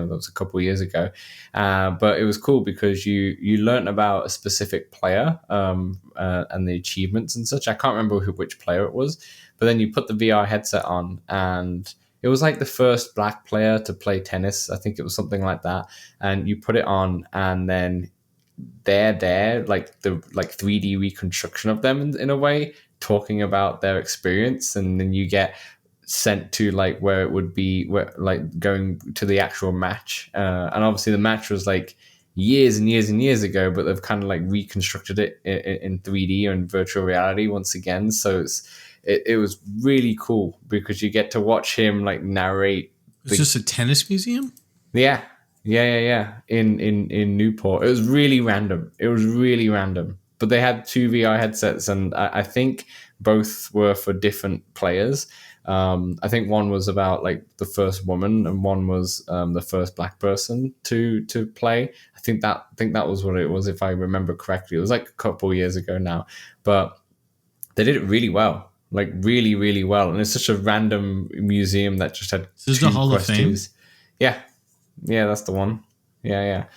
was a couple of years ago. But it was cool because you learnt about a specific player and the achievements and such. I can't remember which player it was, but then you put the VR headset on, and it was like the first black player to play tennis. I think it was something like that. And you put it on, and then they're there, like the 3D reconstruction of them in a way, talking about their experience, and then you get sent to like where it would be, like going to the actual match. And obviously the match was like years and years and years ago, but they've kind of like reconstructed it in 3D and virtual reality once again. So it was really cool because you get to watch him like narrate. It's just a tennis museum? Yeah. In Newport. It was really random. But they had two VR headsets, and I think both were for different players. I think one was about like the first woman, and one was the first black person to play. I think that was what it was, if I remember correctly. It was like a couple years ago now, but they did it really well, like really, really well. And it's such a random museum that just had. This is the Hall of Fame. Yeah, that's the one. Yeah.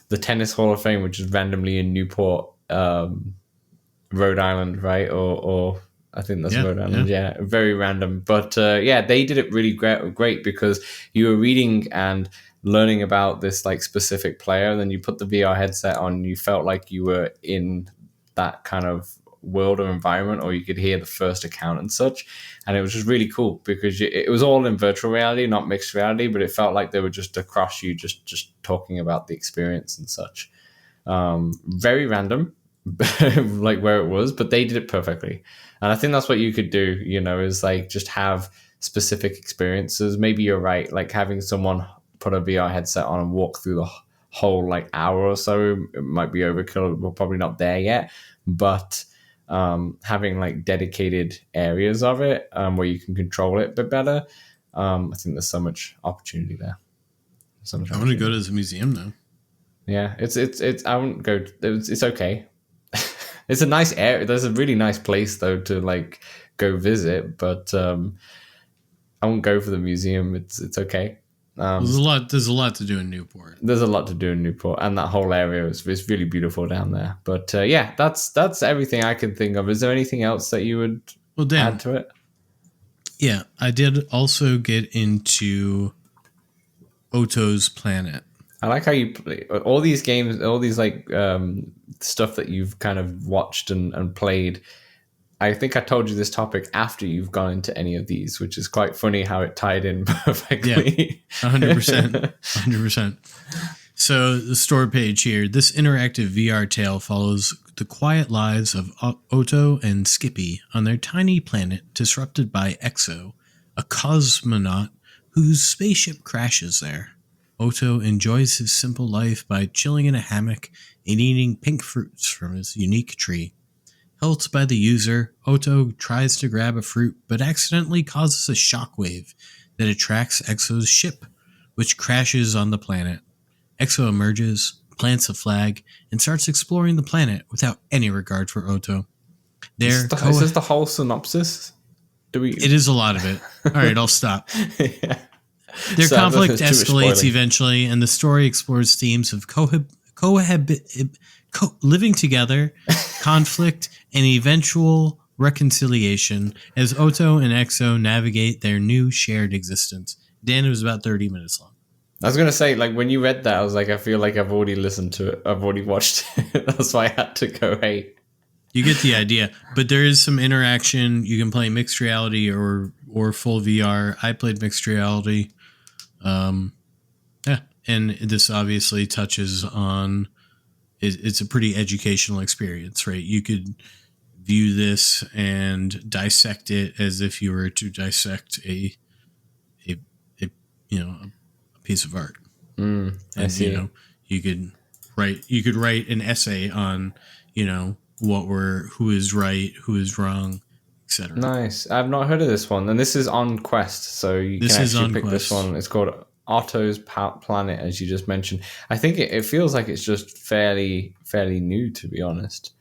The Tennis Hall of Fame, which is randomly in Newport, Rhode Island, right? Or I think that's Rhode Island. Yeah, very random. But they did it really great because you were reading and learning about this like specific player, and then you put the VR headset on, and you felt like you were in that kind of world or environment, or you could hear the first account and such. And it was just really cool because it was all in virtual reality, not mixed reality, but it felt like they were just across you, just talking about the experience and such. Very random, like where it was, but they did it perfectly. And I think that's what you could do, is like just have specific experiences. Maybe you're right, like having someone put a VR headset on and walk through the whole like hour or so, it might be overkill. We're probably not there yet, but having like dedicated areas of it where you can control it a bit better. I think there's so much opportunity there. I want to go to the museum though. Yeah, it's I wouldn't go. It's okay. It's a nice area. There's a really nice place though to like go visit, but I won't go for the museum. It's okay. There's a lot to do in Newport. There's a lot to do in Newport, and that whole area is really beautiful down there. But yeah, that's everything I can think of. Is there anything else that you would add to it? Yeah, I did also get into Oto's Planet. I like how you play all these games, all these like stuff that you've kind of watched and played. I think I told you this topic after you've gone into any of these, which is quite funny how it tied in perfectly. Yeah, 100%. 100%. So the store page here, this interactive VR tale follows the quiet lives of Oto and Skippy on their tiny planet disrupted by Exo, a cosmonaut whose spaceship crashes there. Oto enjoys his simple life by chilling in a hammock and eating pink fruits from his unique tree. Helped by the user, Oto tries to grab a fruit but accidentally causes a shockwave that attracts Exo's ship, which crashes on the planet. Exo emerges, plants a flag, and starts exploring the planet without any regard for Oto. Is this the whole synopsis? It is a lot of it. All right, I'll stop. Yeah. Their conflict escalates eventually, and the story explores themes of living together, conflict, and eventual reconciliation as Oto and Exo navigate their new shared existence. Dan, it was about 30 minutes long. I was going to say, like, when you read that, I was like, I feel like I've already listened to it. I've already watched it. That's why I had to go, hey. You get the idea. But there is some interaction. You can play mixed reality or full VR. I played mixed reality. Yeah. And this obviously touches on... It's a pretty educational experience, right? You could view this and dissect it as if you were to dissect a piece of art. I see. You could write an essay on, who is right, who is wrong, etc. Nice. I've not heard of this one, and this is on Quest, so you can actually pick this one. It's called Oto's Planet, as you just mentioned. I think it feels like it's just fairly new, to be honest.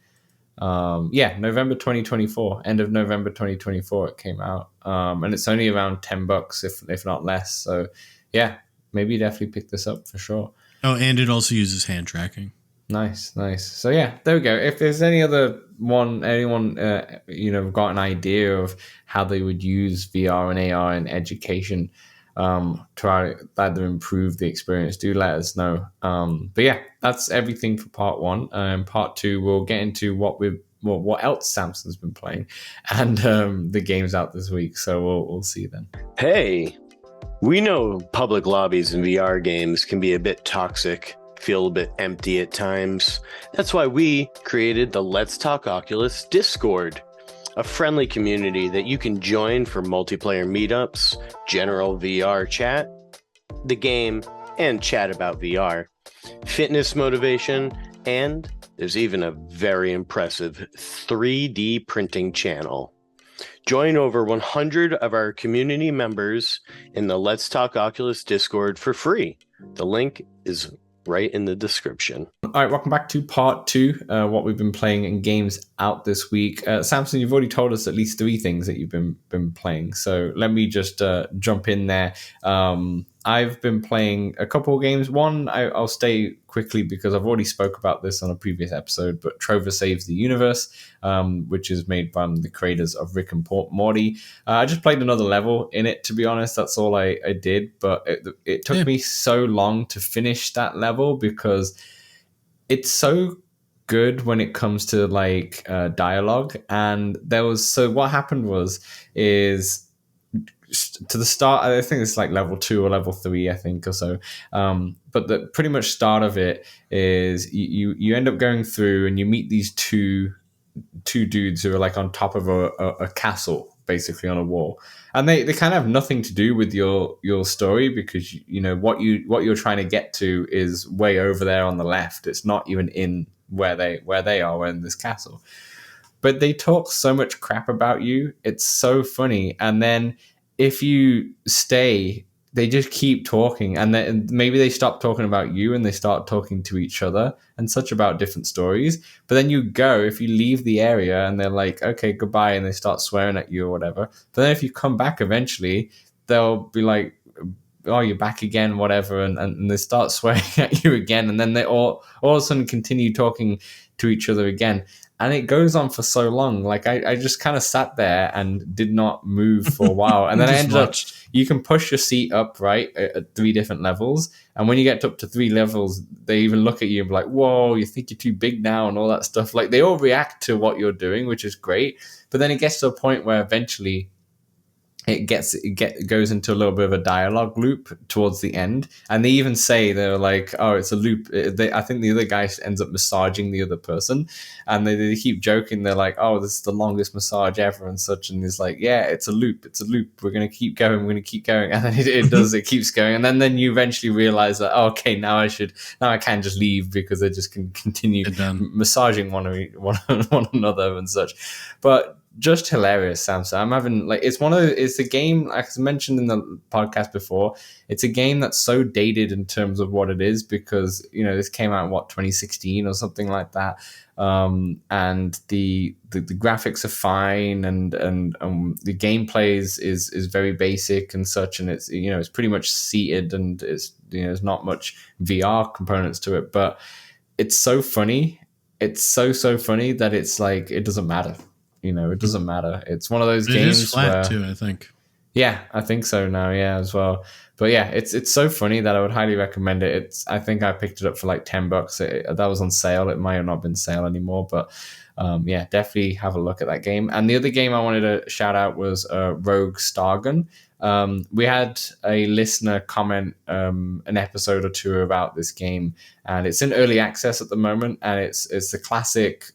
November 2024, end of November 2024, it came out, and it's only around $10 if not less. So yeah, maybe definitely pick this up for sure. Oh, and it also uses hand tracking. Nice. So yeah, there we go. If there's anyone got an idea of how they would use VR and AR in education, to either improve the experience, do let us know. But yeah, that's everything for part one. Part two, we'll get into what else Samson's been playing and the games out this week. So we'll see then. Hey, we know public lobbies in VR games can be a bit toxic, feel a bit empty at times. That's why we created the Let's Talk Oculus Discord, a friendly community that you can join for multiplayer meetups, general VR chat, the game, and chat about VR, fitness motivation, and there's even a very impressive 3D printing channel. Join over 100 of our community members in the Let's Talk Oculus Discord for free. The link is right in the description. All right, welcome back to part two, what we've been playing in games out this week. Samson, you've already told us at least 3 things that you've been playing, so let me just jump in there. I've been playing a couple of games. One, I'll stay quickly because I've already spoke about this on a previous episode, but Trover Saves the Universe, which is made by the creators of Rick and Morty. I just played another level in it, to be honest. That's all I did, but it took me so long to finish that level because it's so good when it comes to like dialogue. And what happened is to the start, I think it's like level 2 or level 3, I think, or so. But the pretty much start of it is you end up going through and you meet these two dudes who are like on top of a castle, basically on a wall. And they kind of have nothing to do with your story because what you're trying to get to is way over there on the left. It's not even in where they are in this castle. But they talk so much crap about you. It's so funny. And then if you stay, they just keep talking, and then maybe they stop talking about you and they start talking to each other and such about different stories. But then you go, if you leave the area and they're like, okay, goodbye, and they start swearing at you or whatever. But then if you come back eventually, they'll be like, oh, you're back again, whatever, and they start swearing at you again, and then they all of a sudden continue talking to each other again. And it goes on for so long. Like I just kind of sat there and did not move for a while. And then I ended up, you can push your seat up, right, at 3 different levels. And when you get up to 3 levels, they even look at you and be like, whoa, you think you're too big now and all that stuff. Like they all react to what you're doing, which is great. But then it gets to a point where eventually it goes into a little bit of a dialogue loop towards the end, and they even say, they're like, oh, it's a loop. I think the other guy ends up massaging the other person, and they keep joking. They're like, oh, this is the longest massage ever and such, and he's like, yeah, it's a loop, we're gonna keep going, and then it keeps going, and then you eventually realize that, oh, okay, now I can just leave, because they just can continue massaging one another and such. But just hilarious, Samson. I'm having it's a game, like I mentioned in the podcast before, it's a game that's so dated in terms of what it is, because this came out in 2016 or something like that, and the graphics are fine, and the gameplay is very basic and such, and it's it's pretty much seated, and it's there's not much VR components to it, but it's so funny. It's so funny that it's like it doesn't matter. It doesn't matter. It's one of those games. It is flat too, I think. Yeah, I think so now. Yeah, as well. But yeah, it's so funny that I would highly recommend it. I think I picked it up for like $10. That was on sale. It might have not been sale anymore, but yeah, definitely have a look at that game. And the other game I wanted to shout out was Rogue Stargun. We had a listener comment an episode or 2 about this game, and it's in early access at the moment, and it's the classic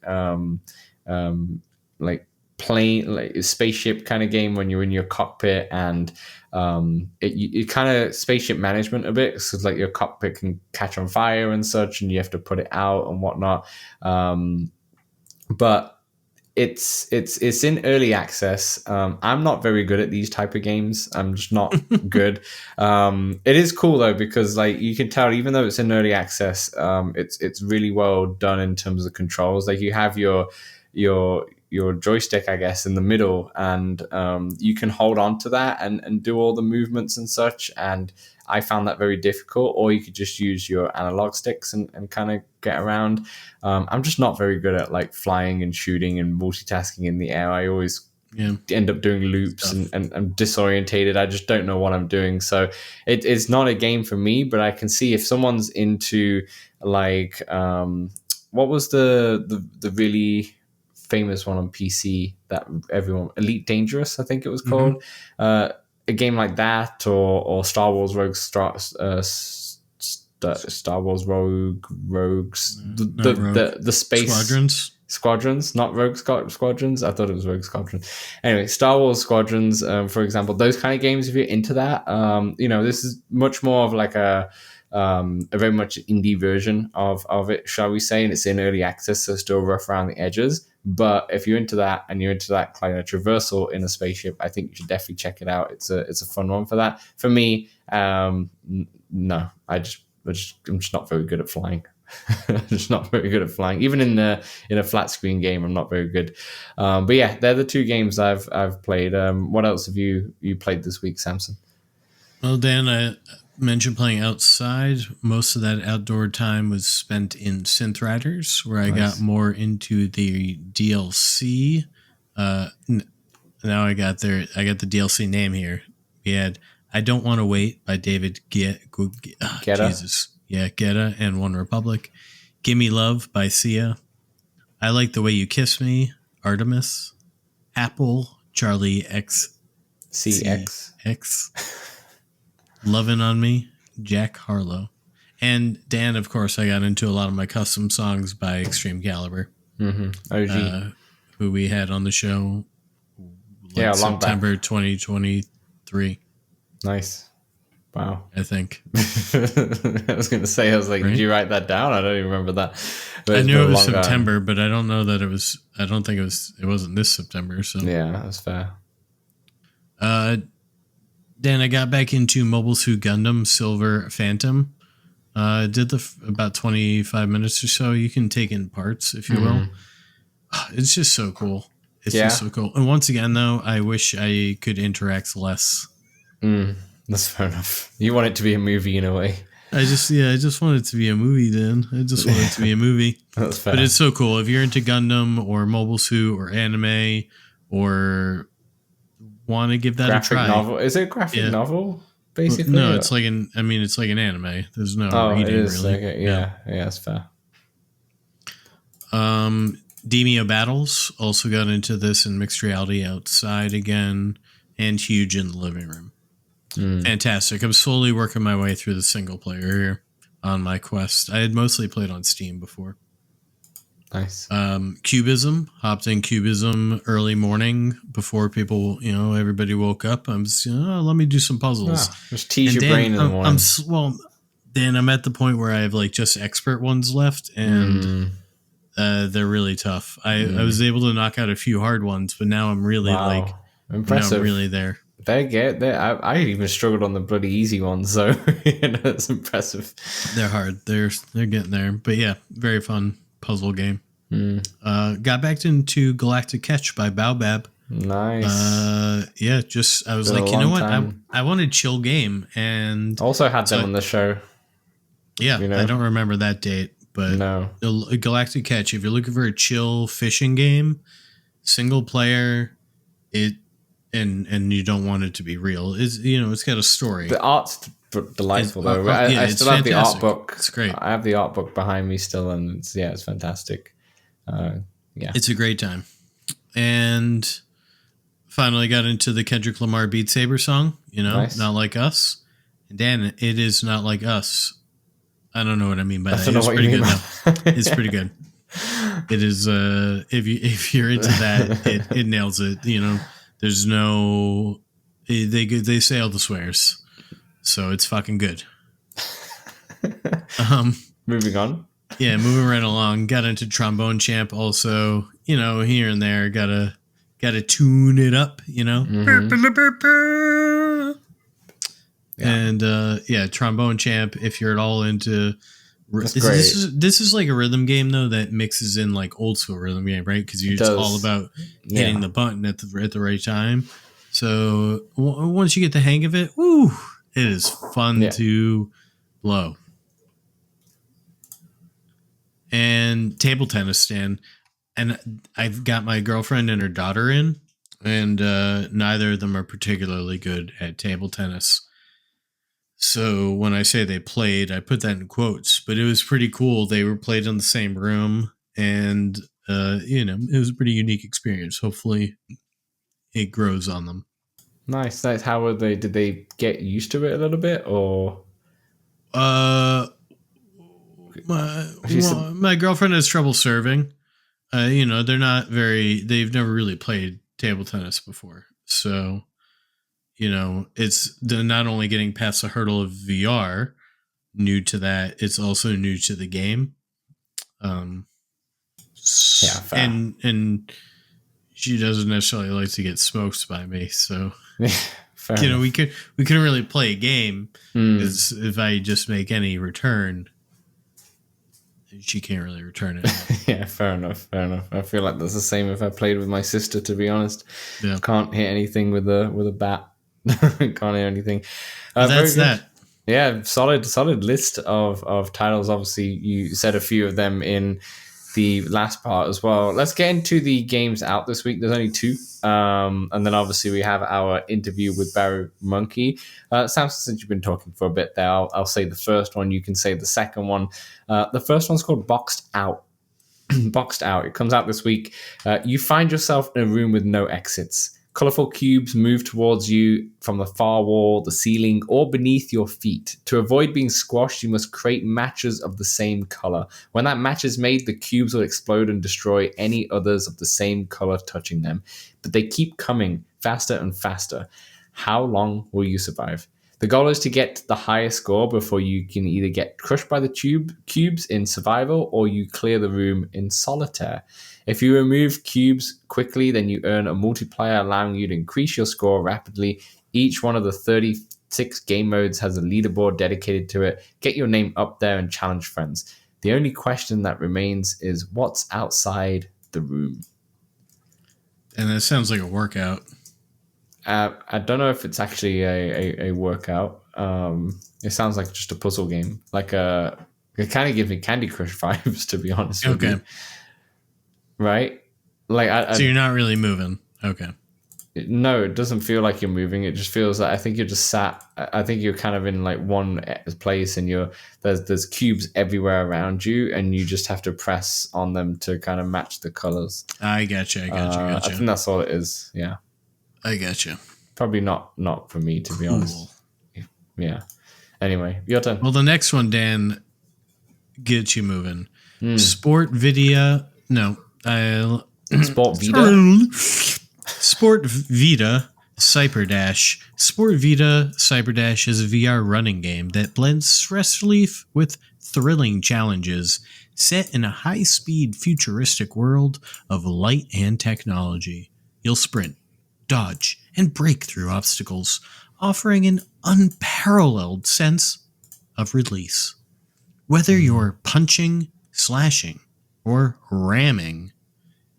like plane, like a spaceship kind of game when you're in your cockpit, and it kind of spaceship management a bit, so like your cockpit can catch on fire and such, and you have to put it out and whatnot. But it's in early access. I'm not very good at these type of games. I'm just not good. It is cool though, because like you can tell, even though it's in early access, it's really well done in terms of controls. Like you have your joystick, I guess, in the middle, and you can hold on to that and do all the movements and such, and I found that very difficult. Or you could just use your analog sticks and kind of get around. I'm just not very good at like flying and shooting and multitasking in the air. I always end up doing loops and disorientated. I just don't know what I'm doing, so it's not a game for me. But I can see if someone's into like what was the really famous one on PC that everyone, Elite Dangerous, I think it was called. A game like that, or Star Wars Rogue Star Wars Rogues, the space squadrons, not Rogue Squadrons. I thought it was Rogue Squadrons. Anyway, Star Wars Squadrons, for example, those kind of games. If you're into that, this is much more of like a very much indie version of it, shall we say, and it's in early access, so still rough around the edges. But if you're into that, and you're into that kind of traversal in a spaceship, I think you should definitely check it out. It's a fun one for that. For me, no, I'm just not very good at flying. I'm just not very good at flying. Even in a flat screen game, I'm not very good. But yeah, they're the 2 games I've played. What else have you played this week, Samson? Well, Dan, I mentioned playing outside. Most of that outdoor time was spent in Synth Riders, where I got more into the DLC. Now I got the DLC name here. We had I Don't Want to Wait by David Guetta. Jesus. Yeah, Guetta and One Republic. Gimme Love by Sia. I Like the Way You Kiss Me, Artemis. Apple, Charlie X. CX. Lovin' on Me, Jack Harlow. And Dan, of course, I got into a lot of my custom songs by Extreme Caliber. OG. Who we had on the show September 2023. Nice. Wow. I think. I was going to say, I was like, Did you write that down? I don't even remember that. I knew it was September, but I don't know that it was, I don't think it wasn't this September. So yeah, that's fair. Dan, I got back into Mobile Suit Gundam Silver Phantom. Did about 25 minutes or so. You can take in parts, if you will. It's just so cool. It's just so cool. And once again, though, I wish I could interact less That's fair enough. You want it to be a movie in a way. I just want it to be a movie, Dan. I just want it to be a movie. That's fair. But it's so cool. If you're into Gundam or Mobile Suit or anime or want to give that graphic a try. Novel. Is it a graphic novel? Basically? No, it's like an anime. There's no reading, it is. really. Okay. Yeah, that's fair. Demio Battles also got into this in mixed reality outside again and huge in the living room. Fantastic. I'm slowly working my way through the single player here on my quest. I had mostly played on Steam before. Nice. Cubism, hopped in Cubism early morning before people, everybody woke up. I'm just, let me do some puzzles. Just tease your brain in the morning. Dan, I'm at the point where I have like just expert ones left, and they're really tough. I was able to knock out a few hard ones, but now I'm really impressive. I'm really there. I even struggled on the bloody easy ones, so it's impressive. They're hard. They're getting there, but yeah, very fun puzzle game. Got back into Galactic Catch by Baobab. Nice. I was like, you know what? I want a chill game, and also had them on the show. Yeah, I don't remember that date, but no. Galactic Catch. If you're looking for a chill fishing game, single player, and you don't want it to be real, it's got a story. The art's delightful though. I still have the art book. It's great. I have the art book behind me still, and it's fantastic. It's a great time. And finally got into the Kendrick Lamar Beat Saber song. Nice. Not Like Us. And Dan, it is not like us. I don't know what I mean by that. It's pretty good though. It's pretty good. It is. If you're into that, it nails it. There's no. They say all the swears, so it's fucking good. Moving on. Yeah, moving right along. Got into Trombone Champ also. Here and there. Gotta tune it up. And Trombone Champ. If you're at all into. This is like a rhythm game though that mixes in like old school rhythm game, right? Because you're just all about hitting the button at the right time. So once you get the hang of it, it is fun to blow. And table tennis stand, and I've got my girlfriend and her daughter in, and neither of them are particularly good at table tennis. So when I say they played, I put that in quotes, but it was pretty cool. They were played in the same room, and it was a pretty unique experience. Hopefully, it grows on them. Nice. How were they? Did they get used to it a little bit, or? My girlfriend has trouble serving. They're not very. They've never really played table tennis before, so. They're not only getting past the hurdle of VR, new to that, it's also new to the game. Fair. And she doesn't necessarily like to get smoked by me, so fair we couldn't really play a game because if I just make any return, she can't really return it. Yeah, fair enough. I feel like that's the same if I played with my sister, to be honest. Yeah. Can't hit anything with a bat. Can't hear anything. That's that. Yeah, solid list of titles. Obviously, you said a few of them in the last part as well. Let's get into the games out this week. There's only 2. And then obviously we have our interview with BaruMonkey. Samson, since you've been talking for a bit there, I'll say the first one. You can say the second one. The first one's called Boxed Out. Boxed Out. It comes out this week. You find yourself in a room with no exits. Colorful cubes move towards you from the far wall, the ceiling, or beneath your feet. To avoid being squashed, you must create matches of the same color. When that match is made, the cubes will explode and destroy any others of the same color touching them. But they keep coming faster and faster. How long will you survive? The goal is to get the highest score before you can either get crushed by the cubes in survival or you clear the room in solitaire. If you remove cubes quickly, then you earn a multiplier allowing you to increase your score rapidly. Each one of the 36 game modes has a leaderboard dedicated to it. Get your name up there and challenge friends. The only question that remains is what's outside the room? And that sounds like a workout. I don't know if it's actually a workout. It sounds like just a puzzle game. Like it kind of gives me Candy Crush vibes, to be honest with you. Right? Like so you're not really moving. Okay. No, it doesn't feel like you're moving. It just feels like I think you're just sat. I think you're kind of in like one place, and there's cubes everywhere around you, and you just have to press on them to kind of match the colors. I gotcha. I think that's all it is. Yeah, I gotcha. Probably not for me, to be honest. Yeah. Anyway, your turn. Well, the next one, Dan, gets you moving. Sport Vita. No, Sport Vita. Sport Vita Cyberdash. Sport Vita Cyberdash is a VR running game that blends stress relief with thrilling challenges set in a high-speed futuristic world of light and technology. You'll sprint, dodge, and break through obstacles, offering an unparalleled sense of release. Whether you're punching, slashing, or ramming,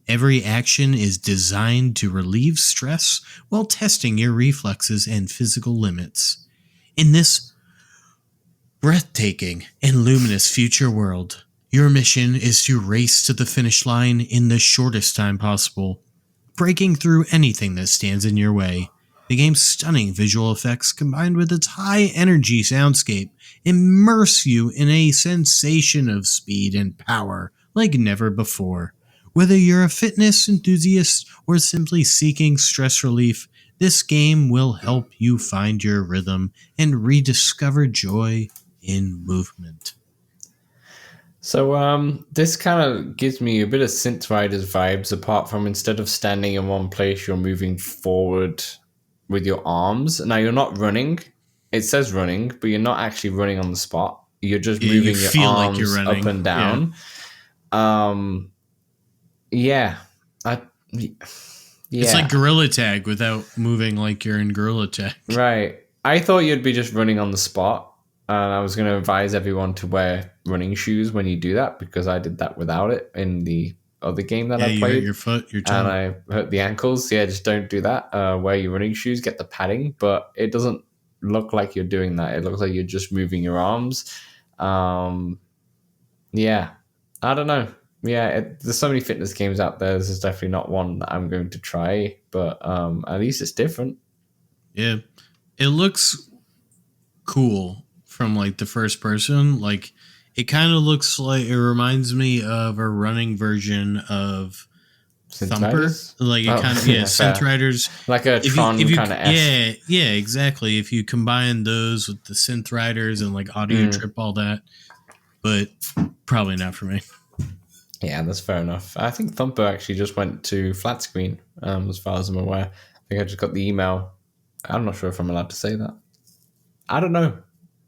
every action is designed to relieve stress while testing your reflexes and physical limits. In this breathtaking and luminous future world, your mission is to race to the finish line in the shortest time possible, breaking through anything that stands in your way. The game's stunning visual effects, combined with its high-energy soundscape, immerse you in a sensation of speed and power like never before. Whether you're a fitness enthusiast or simply seeking stress relief, this game will help you find your rhythm and rediscover joy in movement. So this kind of gives me a bit of Synth Riders vibes, apart from instead of standing in one place, you're moving forward with your arms. Now, you're not running. It says running, but you're not actually running on the spot. You're just moving your arms like you're running up and down. Yeah. It's like Gorilla Tag without moving like you're in Gorilla Tag. Right. I thought you'd be just running on the spot. And I was going to advise everyone to wear running shoes when you do that, because I did that without it in the other game that I played. You hurt your foot, your toe. And I hurt the ankles. Yeah, just don't do that. Wear your running shoes, get the padding. But it doesn't look like you're doing that. It looks like you're just moving your arms. Yeah. I don't know. Yeah, there's so many fitness games out there. This is definitely not one that I'm going to try, but at least it's different. Yeah, it looks cool from like the first person. Like it kind of looks like, it reminds me of a running version of Thumper. Like it kind of Synth Riders, like a Tron kind of. Yeah, exactly. If you combine those with the Synth Riders and like Audio Trip, all that, but probably not for me. Yeah, that's fair enough. I think Thumper actually just went to flat screen, as far as I'm aware. I think I just got the email. I'm not sure if I'm allowed to say that. I don't know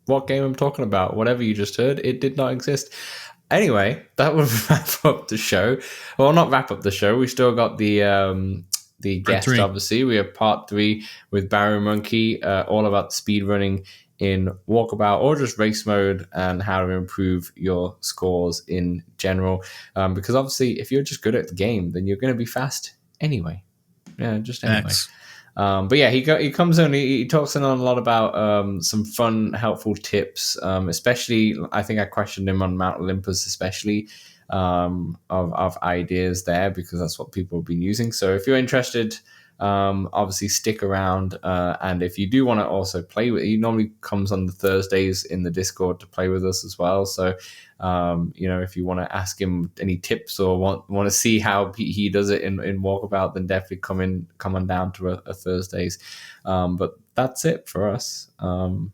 what game I'm talking about. Whatever you just heard, it did not exist. Anyway, that would wrap up the show. Well, not wrap up the show. We still got the guest, obviously. We have part 3 with BaruMonkey, all about speedrunning in Walkabout, or just race mode and how to improve your scores in general. Because obviously, if you're just good at the game, then you're going to be fast anyway. Yeah, just anyway. Thanks. But yeah, he comes in, he talks in on a lot about some fun, helpful tips, especially, I think I questioned him on Mount Olympus, especially, of ideas there, because that's what people have been using. So if you're interested, obviously stick around, and if you do want to also play with, he normally comes on the Thursdays in the Discord to play with us as well. So if you want to ask him any tips or want to see how he does it in Walkabout, then definitely come on down to a Thursdays. But that's it for us. I'm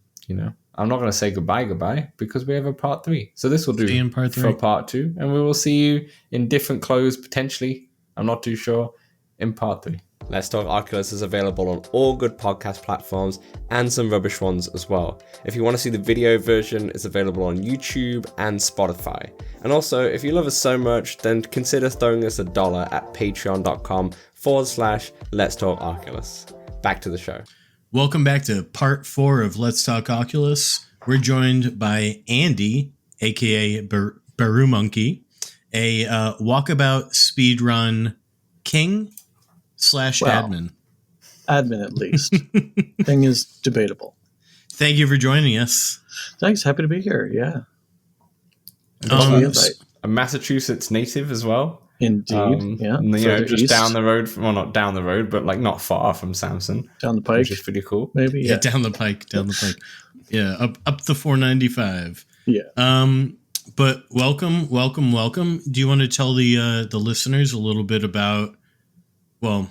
not going to say goodbye because we have a part 3. So this will do for part 2, and we will see you in different clothes potentially. I'm not too sure, in part 3. Let's Talk Oculus is available on all good podcast platforms and some rubbish ones as well. If you want to see the video version, it's available on YouTube and Spotify. And also, if you love us so much, then consider throwing us $1 at patreon.com/Let's Talk Oculus. Back to the show. Welcome back to part 4 of Let's Talk Oculus. We're joined by Andy, aka BaruMonkey, a Walkabout Speedrun King /admin. admin at least. Thing is debatable. Thank you for joining us. Thanks. Happy to be here. Yeah. A Massachusetts native as well. Indeed. Yeah. Just east. down the road from, well, not down the road, but like not far from Samson. Down the pike. Which is pretty cool. Maybe. Yeah, down the pike. Yeah, up the 495. Yeah. But welcome. Do you want to tell the listeners a little bit about, well,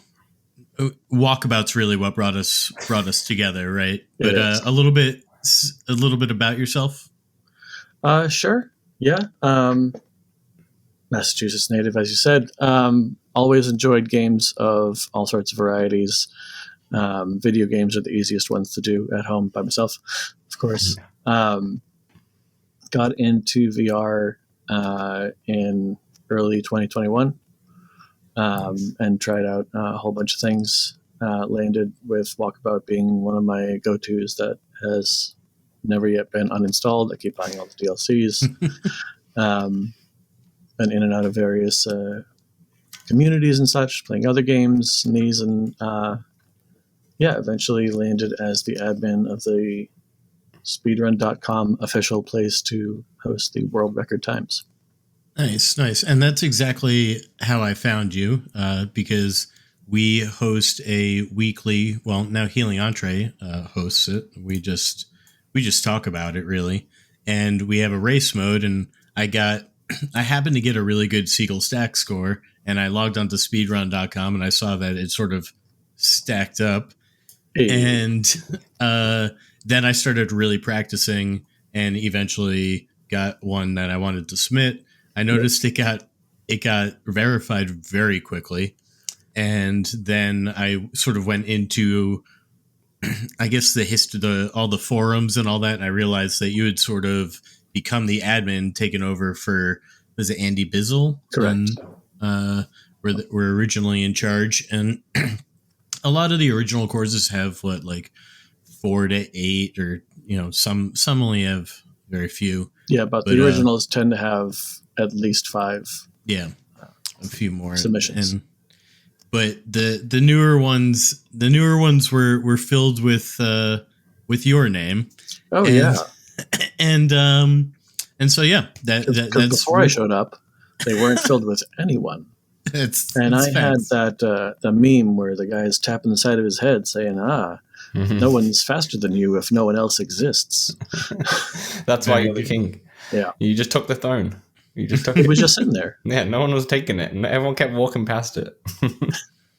Walkabout's really what brought us together, right? But a little bit about yourself. Sure. Yeah. Massachusetts native, as you said. Always enjoyed games of all sorts of varieties. Video games are the easiest ones to do at home by myself, of course. Got into VR in early 2021 and tried out a whole bunch of things. Landed with Walkabout being one of my go-tos that has never yet been uninstalled. I keep buying all the DLCs. And in and out of various communities and such, playing other games and these, and eventually landed as the admin of the SpeedRun.com official place to host the world record times. Nice. And that's exactly how I found you, because we host a weekly, well, now Healing Entree hosts it. We just talk about it, really. And we have a race mode, and I happened to get a really good Seagull stack score, and I logged onto speedrun.com and I saw that it sort of stacked up. Hey. And then I started really practicing and eventually got one that I wanted to submit. I noticed it got verified very quickly. And then I sort of went into, I guess, the history, all the forums and all that. And I realized that you had sort of become the admin, taken over for, was it Andy Bizzle? Correct. We're originally in charge, and a lot of the original courses have 4 to 8, or some only have very few. Yeah, but the originals tend to have at least 5. Yeah, a few more submissions. But the newer ones were filled with your name. Oh, yeah. And so, yeah, that's before I showed up, they weren't filled with anyone. I had that the meme where the guy is tapping the side of his head saying, no one's faster than you if no one else exists. That's why you're the king. Yeah. You just took the throne. It was just sitting there. Yeah, no one was taking it, and everyone kept walking past it.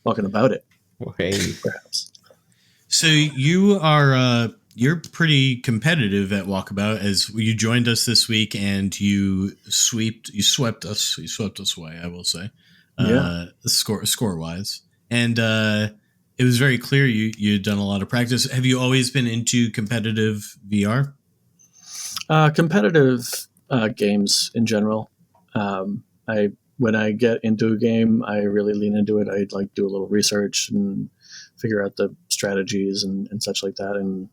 Walking about it. Hey. Perhaps. So you are... you're pretty competitive at Walkabout, as you joined us this week and you swept us away, I will say, score wise. And it was very clear you'd done a lot of practice. Have you always been into competitive VR? Competitive games in general. When I get into a game, I really lean into it. I do a little research and figure out the strategies and such like that, and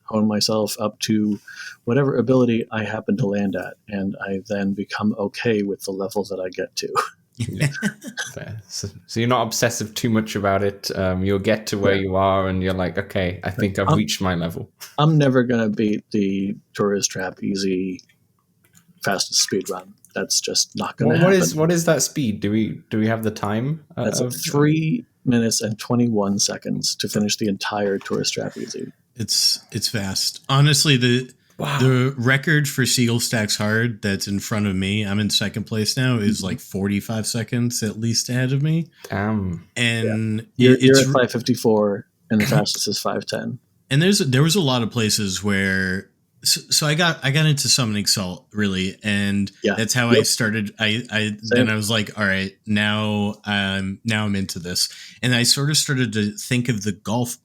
hone myself up to whatever ability I happen to land at, and I then become okay with the level that I get to. Fair. So you're not obsessive too much about it. You'll get to where you are, and you're like, okay, I think I've reached my level. I'm never gonna beat the Tourist Trap Easy fastest speed run. That's just not gonna happen. What is that speed? Do we have the time? That's 3 minutes and 21 seconds to finish the entire Tourist Trap Easy. It's fast. Honestly, the record for Seagull Stacks Hard that's in front of me, I'm in second place now, is 45 seconds at least ahead of me. Damn. And you're at 5:54, and the fastest is 5:10. And there was a lot of places where, so I got into Summoning Salt, really, and that's how I started. Then I was like, all right, now I'm into this, and I sort of started to think of the golf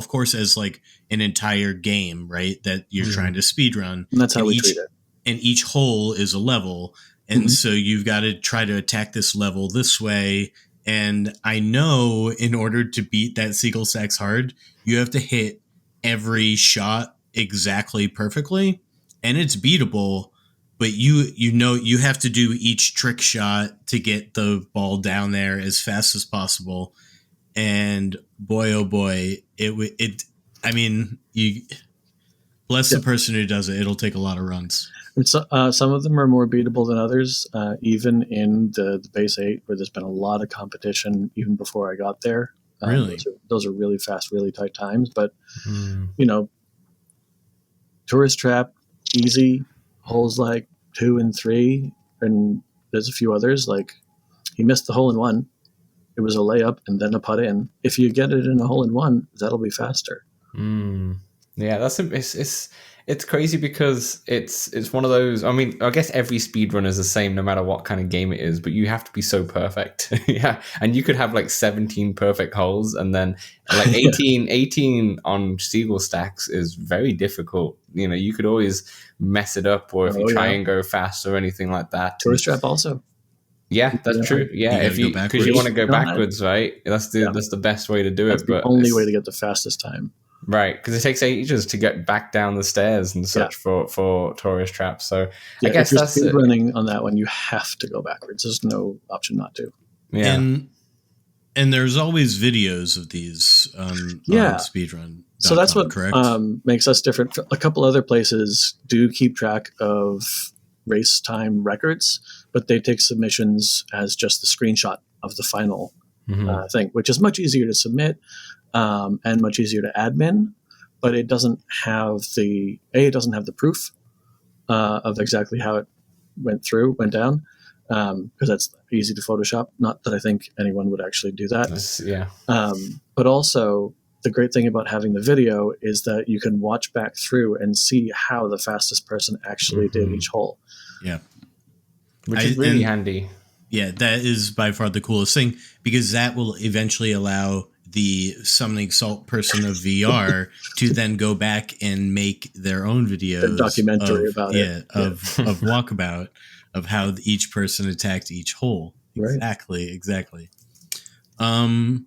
course as an entire game, right? That you're trying to speed run. And that's how we treat it. And each hole is a level. And so you've got to try to attack this level this way. And I know in order to beat that Seagull Stacks Hard, you have to hit every shot exactly perfectly. And it's beatable, but you have to do each trick shot to get the ball down there as fast as possible. And boy, oh boy, I mean, you bless the person who does it. It'll take a lot of runs. And so, some of them are more beatable than others, even in the base 8, where there's been a lot of competition even before I got there. Really? Those are really fast, really tight times. But, you know, Tourist Trap, easy, holes like 2 and 3, and there's a few others. Like, he missed the hole in one. It was a layup and then a putt in. If you get it in a hole in one, that'll be faster. Yeah, it's crazy because it's one of those. I mean, I guess every speedrun is the same no matter what kind of game it is, but you have to be so perfect. Yeah, and you could have like 17 perfect holes, and then like 18 on Seagull stacks is very difficult. You know, you could always mess it up, or if you try and go fast or anything like that. Tourist Trap also. Yeah, that's true. Yeah, if you because you want to go backwards, right? That's the best way to do it. But the only way to get the fastest time. Right, because it takes ages to get back down the stairs and such for Tourist Trap. So I guess if that's you're running on that one. You have to go backwards. There's no option not to. Yeah, and there's always videos of these on speedrun. So that's what correct? Makes us different. A couple other places do keep track of race time records, but they take submissions as just the screenshot of the final thing, which is much easier to submit. And much easier to admin, but it doesn't have the proof of exactly how it went down, because that's easy to Photoshop. Not that I think anyone would actually do that. But also, the great thing about having the video is that you can watch back through and see how the fastest person actually did each hole. Yeah, which is really handy. Yeah, that is by far the coolest thing, because that will eventually allow the Summoning Salt person of VR to then go back and make their own videos, a documentary about of Walkabout, of how each person attacked each hole. Right. Exactly. I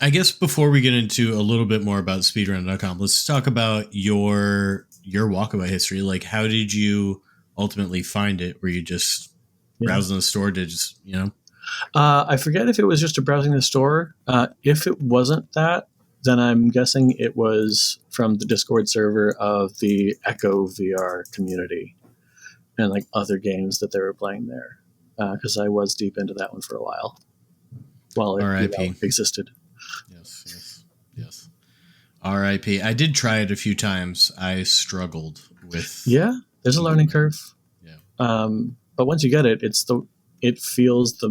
guess before we get into a little bit more about speedrun.com, let's talk about your Walkabout history. Like, how did you ultimately find it? Were you just browsing the store? I forget if it was just a browsing the store. If it wasn't that, then I'm guessing it was from the Discord server of the Echo VR community and like other games that they were playing there. Because I was deep into that one for a while it existed. Yes. R.I.P. I did try it a few times. I struggled with. Yeah, there's a learning curve. Yeah. But once you get it, it feels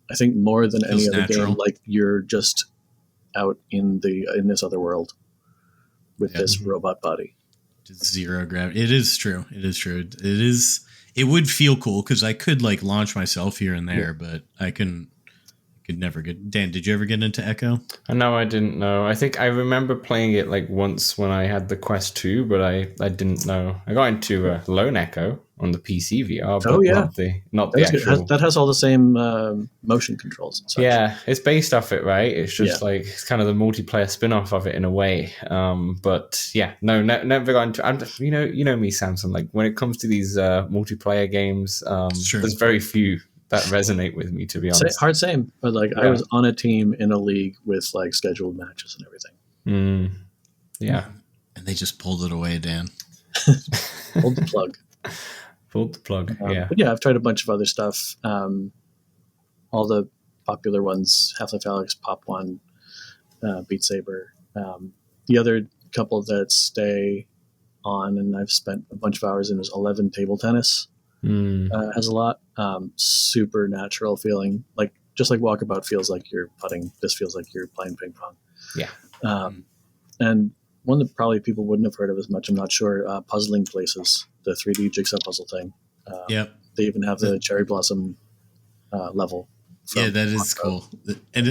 I think more than any other game, like you're just out in this other world with this robot body. Just zero gravity. It is true. It would feel cool because I could like launch myself here and there, but I could never get. Dan, did you ever get into Echo? No, I didn't know. I think I remember playing it like once when I had the Quest 2, but I didn't know. I got into Lone Echo on the PC VR, but not the actual. That has all the same motion controls and such. Yeah, it's based off it, right? It's just like it's kind of the multiplayer spin-off of it in a way. But yeah, no, never got into. You know me, Samson. Like when it comes to these multiplayer games, there's very few that resonate with me, to be honest. Same. But like I was on a team in a league with like scheduled matches and everything. Yeah, and they just pulled it away, Dan. Pulled the plug. But yeah, I've tried a bunch of other stuff. All the popular ones: Half-Life Alyx, Pop One, Beat Saber. The other couple that stay on, and I've spent a bunch of hours in, is 11 Table Tennis. Has a lot. Super natural feeling, like just like Walkabout feels like you're putting. This feels like you're playing ping pong. Yeah. And one that probably people wouldn't have heard of as much, I'm not sure, Puzzling Places, the 3D jigsaw puzzle thing. Yep. They even have the cherry blossom level. Yeah, that is cool. And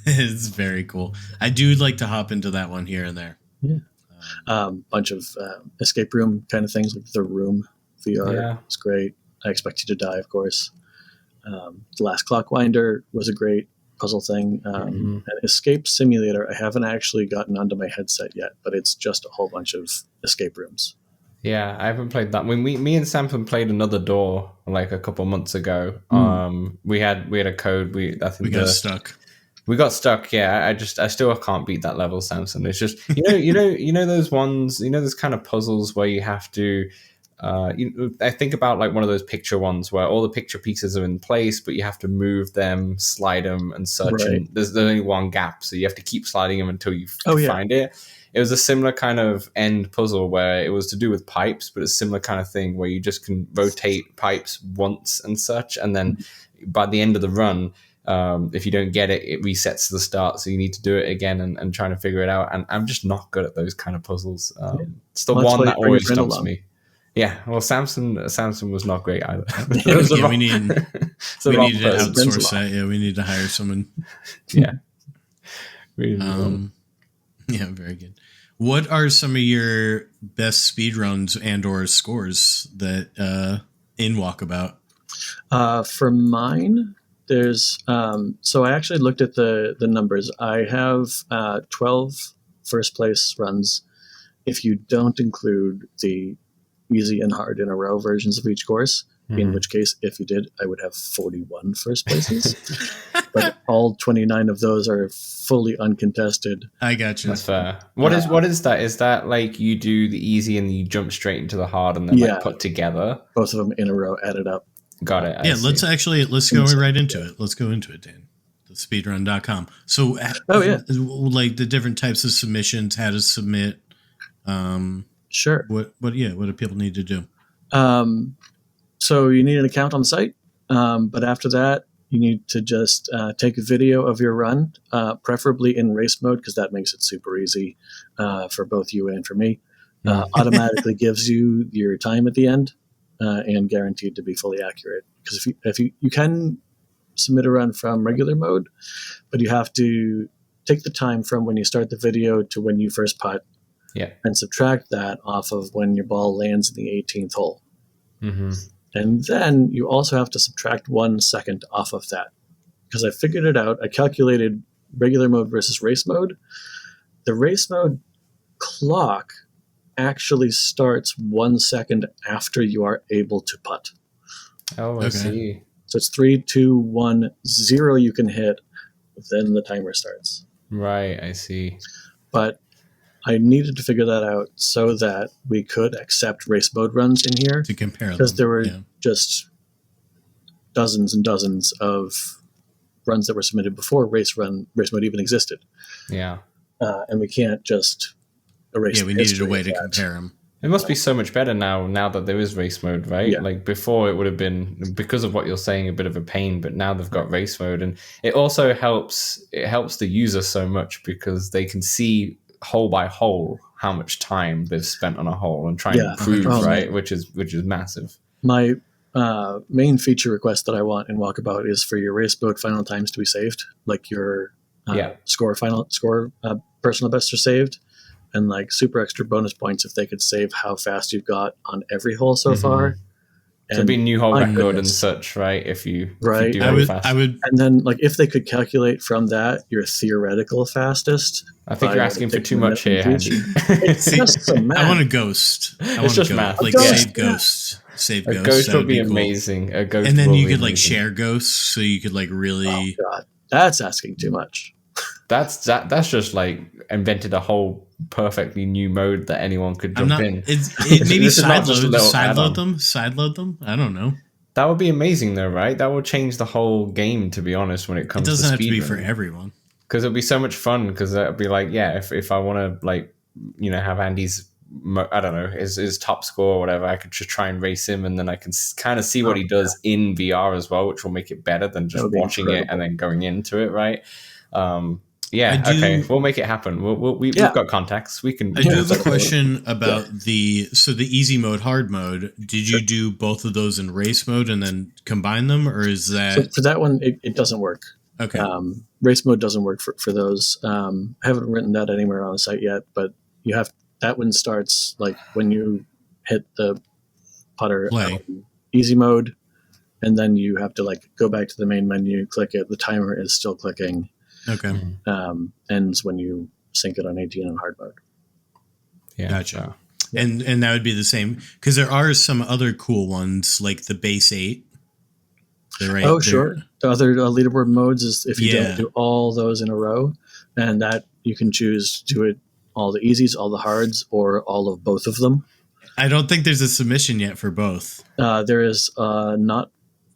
it's very cool. I do like to hop into that one here and there. Yeah. Bunch of escape room kind of things, like The Room VR is great. I Expect You to Die, of course. The Last Clockwinder was a great puzzle thing. An Escape Simulator, I haven't actually gotten onto my headset yet, but it's just a whole bunch of escape rooms. Yeah, I haven't played that. When me and Samson played Another Door like a couple months ago, we had a code. I think we got stuck. We got stuck. Yeah, I still can't beat that level, Samson. It's just those ones. Those kind of puzzles where you have to. I think about like one of those picture ones where all the picture pieces are in place, but you have to move them, slide them, and such. Right. And there's only one gap, so you have to keep sliding them until you find it. It was a similar kind of end puzzle where it was to do with pipes, but it's a similar kind of thing where you just can rotate pipes once and such, and then by the end of the run, if you don't get it, it resets to the start, so you need to do it again and trying to figure it out. And I'm just not good at those kind of puzzles. It's the one that always stumps me. Yeah, well, Samson was not great either. We need to outsource that. Yeah, we need to hire someone. Yeah. Yeah, very good. What are some of your best speedruns and or scores that in Walkabout? For mine, there's so I actually looked at the numbers. I have 12 first place runs. If you don't include the easy and hard in a row versions of each course, in which case, if you did, I would have 41 first places. But all 29 of those are fully uncontested. I got you. That's fair. What is that? Is that like you do the easy and you jump straight into the hard and then like put together? Both of them in a row, added up. Got it. Let's go right into it. Let's go into it, Dan. Speedrun.com. So, like the different types of submissions, how to submit. Sure. What do people need to do? So you need an account on the site, but after that, you need to just take a video of your run, preferably in race mode, because that makes it super easy for both you and for me. Automatically gives you your time at the end, and guaranteed to be fully accurate. Because if you can submit a run from regular mode, but you have to take the time from when you start the video to when you first putt. Yeah. And subtract that off of when your ball lands in the 18th hole. Mm-hmm. And then you also have to subtract 1 second off of that. Because I figured it out. I calculated regular mode versus race mode. The race mode clock actually starts 1 second after you are able to putt. Oh, I see. So it's 3, 2, 1, 0 you can hit, then the timer starts. Right, I see. But I needed to figure that out so that we could accept race mode runs in here to compare them. Because there were just dozens and dozens of runs that were submitted before race mode even existed. Yeah. And we can't just erase. Yeah, we needed a way to compare them. It must be so much better now that there is race mode, right? Yeah. Like before it would have been, because of what you're saying, a bit of a pain, but now they've got race mode, and it also helps the user so much because they can see hole by hole how much time they've spent on a hole and try and improve, right? Which is massive. My main feature request that I want in Walkabout is for your race mode final times to be saved, like your personal bests are saved, and like super extra bonus points if they could save how fast you've got on every hole so far. So it'd be new hole record and such, right? If you do I would, and then like if they could calculate from that your theoretical fastest. I think you're asking for too much here, Andy. It's just some math. I want a ghost. It's just math. Like save ghosts. Save ghosts. A ghost would be amazing. A ghost, and then you could like share ghosts, so you could like really. Oh God, that's asking too much. That's just like invented a whole perfectly new mode that anyone could jump in. Maybe sideload them. I don't know. That would be amazing though, right? That would change the whole game, to be honest, when it comes to speedrunning. It doesn't have to be for everyone. Because it'll be so much fun, because that'd be like, if I want to like, have Andy's, I don't know, his top score or whatever, I could just try and race him, and then I can kind of see what he does in VR as well, which will make it better than just watching it and then going into it, right? We'll make it happen. We've got contacts. We can. I do have a question about the easy mode, hard mode. Did you do both of those in race mode and then combine them, or is that so for that one? It doesn't work. Okay. Race mode doesn't work for those. I haven't written that anywhere on the site yet, but you have that one starts like when you hit the putter easy mode, and then you have to like go back to the main menu, click it. The timer is still clicking. Okay. Ends when you sync it on 18 on hard mode. Yeah. Gotcha. And that would be the same, because there are some other cool ones like the base 8. Oh, sure. The other leaderboard modes is if you don't do all those in a row, and that you can choose to do it all the easies, all the hards, or all of both of them. I don't think there's a submission yet for both. There is not.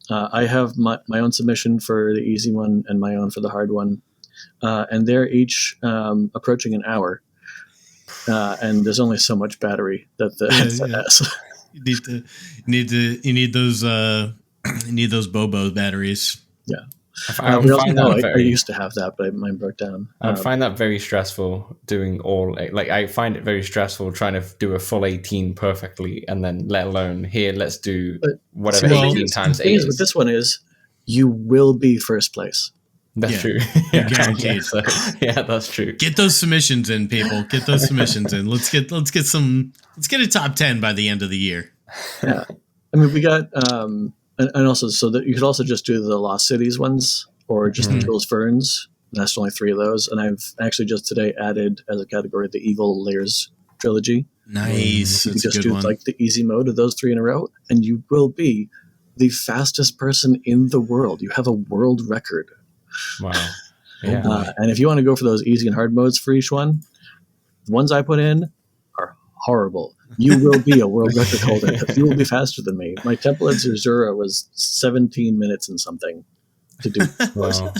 I have my own submission for the easy one and my own for the hard one, and they're each approaching an hour. And there's only so much battery that the headset has. You need those Bobo batteries. Yeah. I used to have that, but mine broke down. I find that very stressful doing all, like, I find it very stressful trying to do a full 18 perfectly, and then let alone here, let's do whatever 18 times 8 is. With this one is, you will be first place. That's true. Guaranteed. Yeah, that's true. Get those submissions in, people. Get those submissions in. Let's get a top 10 by the end of the year. Yeah. I mean, we got, and also, so that you could also just do the Lost Cities ones, or just the Jules Verne's. That's only 3 of those. And I've actually just today added as a category the Evil Layers trilogy. Nice. You can just do like the easy mode of those 3 in a row, and you will be the fastest person in the world. You have a world record. Wow. Yeah. And if you want to go for those easy and hard modes for each one, the ones I put in are horrible. You will be a world record holder. You will be faster than me. My temple at Zerzura was 17 minutes and something to do. Wow.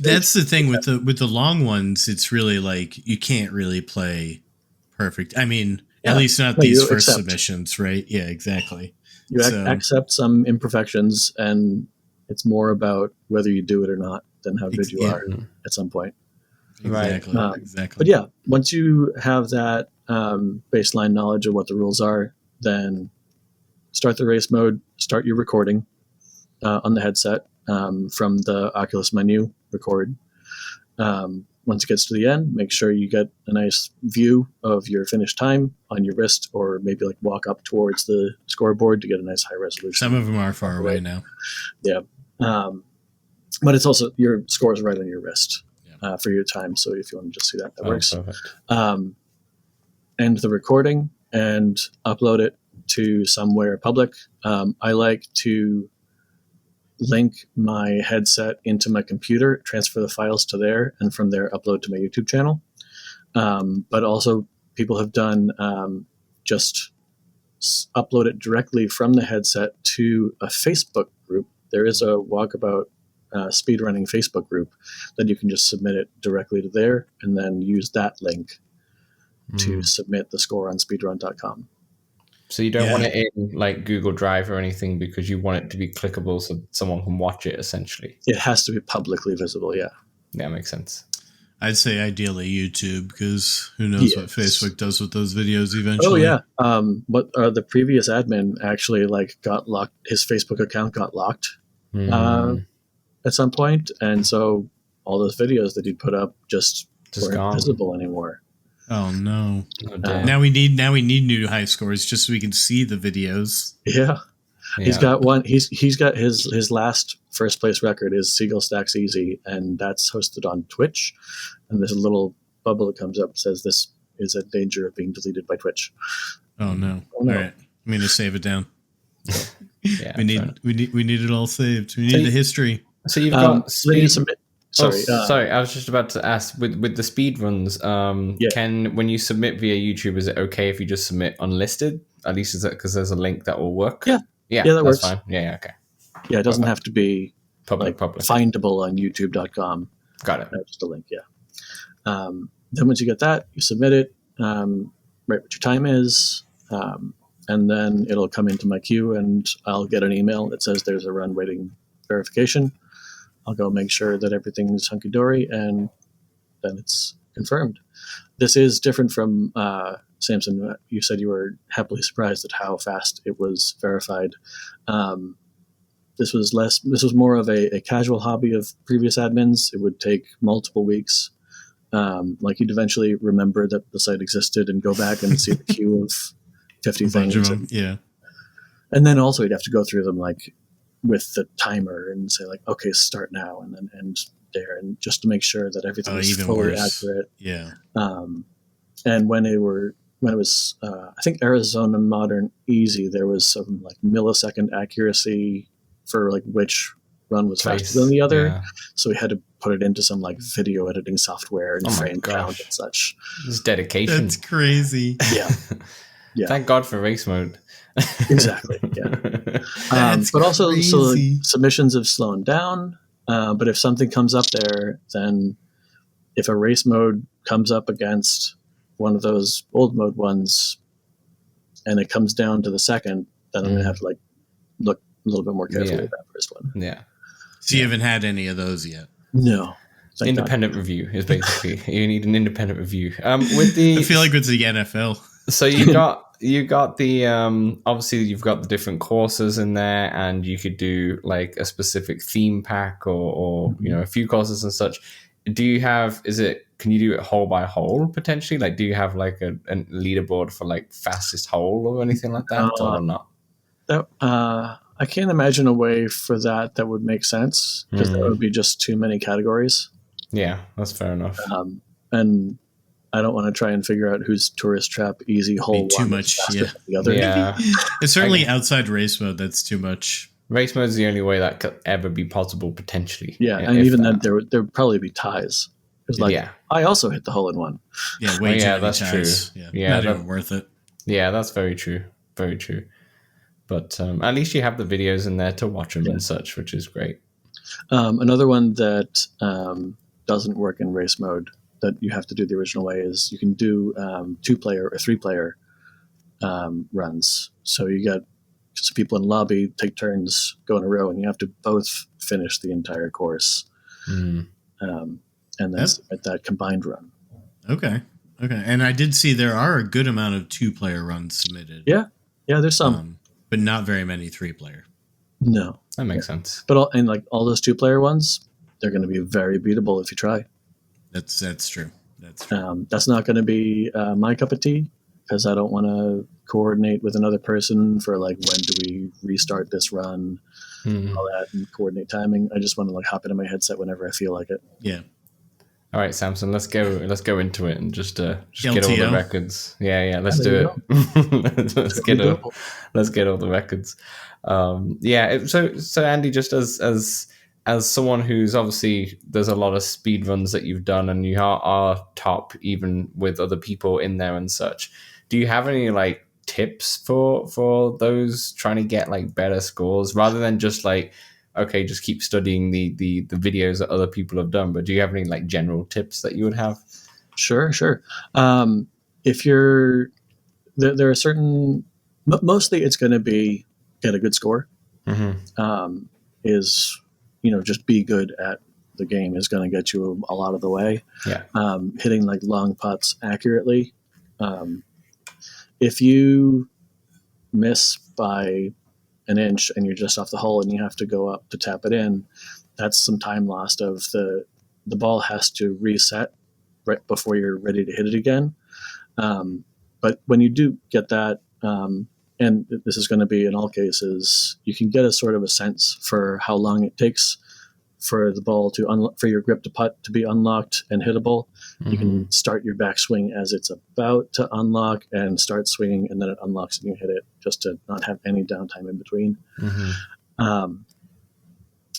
That's the thing with the long ones. It's really like you can't really play perfect. I mean, at least not these first submissions, right? Yeah, exactly. You accept some imperfections, and it's more about whether you do it or not than how good you are at some point. Exactly. Exactly. But yeah, once you have that baseline knowledge of what the rules are, then start the race mode, start your recording on the headset from the Oculus menu, record. Once it gets to the end, make sure you get a nice view of your finished time on your wrist, or maybe like walk up towards the scoreboard to get a nice high resolution. Some of them are far away now. Yeah. But it's also, your score is right on your wrist for your time. So if you want to just see that, that works. End the recording and upload it to somewhere public. I like to link my headset into my computer, transfer the files to there, and from there upload to my YouTube channel. But also people have done just upload it directly from the headset to a Facebook group. There is a Walkabout SpeedRunning Facebook group that you can just submit it directly to there, and then use that link to submit the score on speedrun.com. So you don't want it in like Google Drive or anything, because you want it to be clickable so someone can watch it, essentially. It has to be publicly visible, yeah. Yeah, makes sense. I'd say ideally YouTube, because who knows what Facebook does with those videos eventually. Oh, yeah. But the previous admin actually got locked. His Facebook account got locked at some point, and so all those videos that he'd put up just weren't visible anymore. Oh no! Now we need new high scores just so we can see the videos. Yeah. He's got one. He's got his last first place record is Seagull Stacks Easy, and that's hosted on Twitch. And there's a little bubble that comes up that says this is in danger of being deleted by Twitch. Oh no! All right, I'm gonna save it down. we need it all saved. We need the history. So you've got Sorry, I was just about to ask with the speed runs. Can, when you submit via YouTube, is it okay if you just submit unlisted? At least is that because there's a link that will work? Yeah, that works. Fine. Yeah, okay. Yeah, it doesn't have to be public. Findable on YouTube.com. Got it. Just a link. Yeah. Then once you get that, you submit it. Write what your time is, and then it'll come into my queue, and I'll get an email that says there's a run waiting verification. I'll go make sure that everything's hunky-dory, and then it's confirmed. This is different from Samson. You said you were happily surprised at how fast it was verified. This was more of a casual hobby of previous admins. It would take multiple weeks. You'd eventually remember that the site existed and go back and see the queue of 50 things. And then also you'd have to go through them with the timer and say okay, start now, and then end there, and just to make sure that everything is fully accurate. Yeah. And when it was I think Arizona Modern Easy, there was some millisecond accuracy for like which run was Place. faster than the other. Yeah. So we had to put it into some like video editing software and Oh my frame count gosh. and such. It's dedication. That's crazy. Yeah. Yeah. Thank God for race mode. Exactly. Yeah. That's but also, so like, crazy. submissions have slowed down. But if something comes up there, then if a race mode comes up against one of those old mode ones, and it comes down to the second, then I'm gonna have to like look a little bit more carefully at that first one. Yeah. So you haven't had any of those yet? No. Thank God. Independent review is basically you need an independent review. With the I feel like it's the NFL. so you got the obviously you've got the different courses in there, and you could do like a specific theme pack or you know, a few courses and such. Do you have can you do it hole by hole potentially? Like, do you have like a leaderboard for like fastest hole or anything like that, or not? That, I can't imagine a way for that would make sense, because that would be just too many categories. Yeah, that's fair enough. And I don't want to try and figure out who's tourist trap easy hole Too one much, is faster yeah. than the other. Yeah. It's certainly outside race mode. That's too much. Race mode is the only way that could ever be possible potentially. Yeah, and if even that. then there would probably be ties. It's like, Yeah. I also hit the hole in one. Yeah, way Oh, too yeah, many that's ties. true. Yeah, Yeah, not that- even worth it. Yeah, that's very true. Very true. But at least you have the videos in there to watch them and such, which is great. Another one that doesn't work in race mode that you have to do the original way is you can do 2-player or 3-player runs. So you got some people in the lobby take turns, go in a row, and you have to both finish the entire course. And then submit that combined run. Okay. And I did see there are a good amount of 2-player runs submitted. Yeah, there's some. But not very many 3-player. No. That makes sense. But all those 2-player ones, they're going to be very beatable if you try. That's true. That's true. That's not going to be my cup of tea, because I don't want to coordinate with another person for like, when do we restart this run, all that, and coordinate timing. I just want to like hop into my headset whenever I feel like it. Yeah. All right, Samson, let's go into it and just get all LTO. the records. Yeah, let's do there it. you let's get all the records. So Andy, just as someone who's obviously, there's a lot of speed runs that you've done, and you are top even with other people in there and such. Do you have any like tips for those trying to get like better scores, rather than just like, okay, just keep studying the videos that other people have done? But do you have any like general tips that you would have? Sure. If you're there are certain, mostly it's going to be get a good score. Is, just be good at the game is going to get you a lot of the way. Yeah. Hitting like long putts accurately. If you miss by an inch and you're just off the hole and you have to go up to tap it in, that's some time lost of the ball has to reset right before you're ready to hit it again. But when you do get that, and this is going to be in all cases, you can get a sort of a sense for how long it takes for the ball to for your grip to putt to be unlocked and hittable. You can start your backswing as it's about to unlock and start swinging, and then it unlocks and you hit it, just to not have any downtime in between.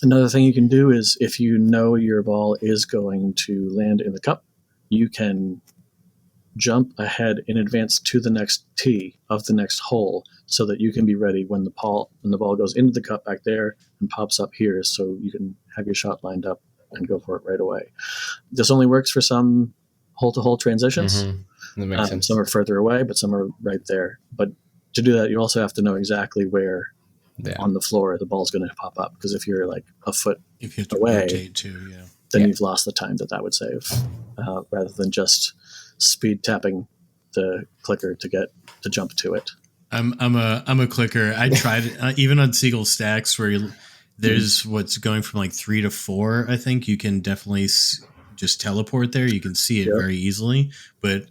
Another thing you can do is, if you know your ball is going to land in the cup, you can jump ahead in advance to the next tee of the next hole, so that you can be ready when the ball goes into the cup back there and pops up here, so you can have your shot lined up and go for it right away. This only works for some hole-to-hole transitions. That makes sense. Some are further away, but some are right there. But to do that, you also have to know exactly where on the floor the ball's going to pop up, because if you're like a foot If you have to away, rotate too, then you've lost the time that would save, rather than just speed tapping the clicker to jump to it. I'm a clicker. I tried it, even on Seagull Stacks, where there's what's going from like 3 to 4. I think you can definitely just teleport there. You can see it very easily. But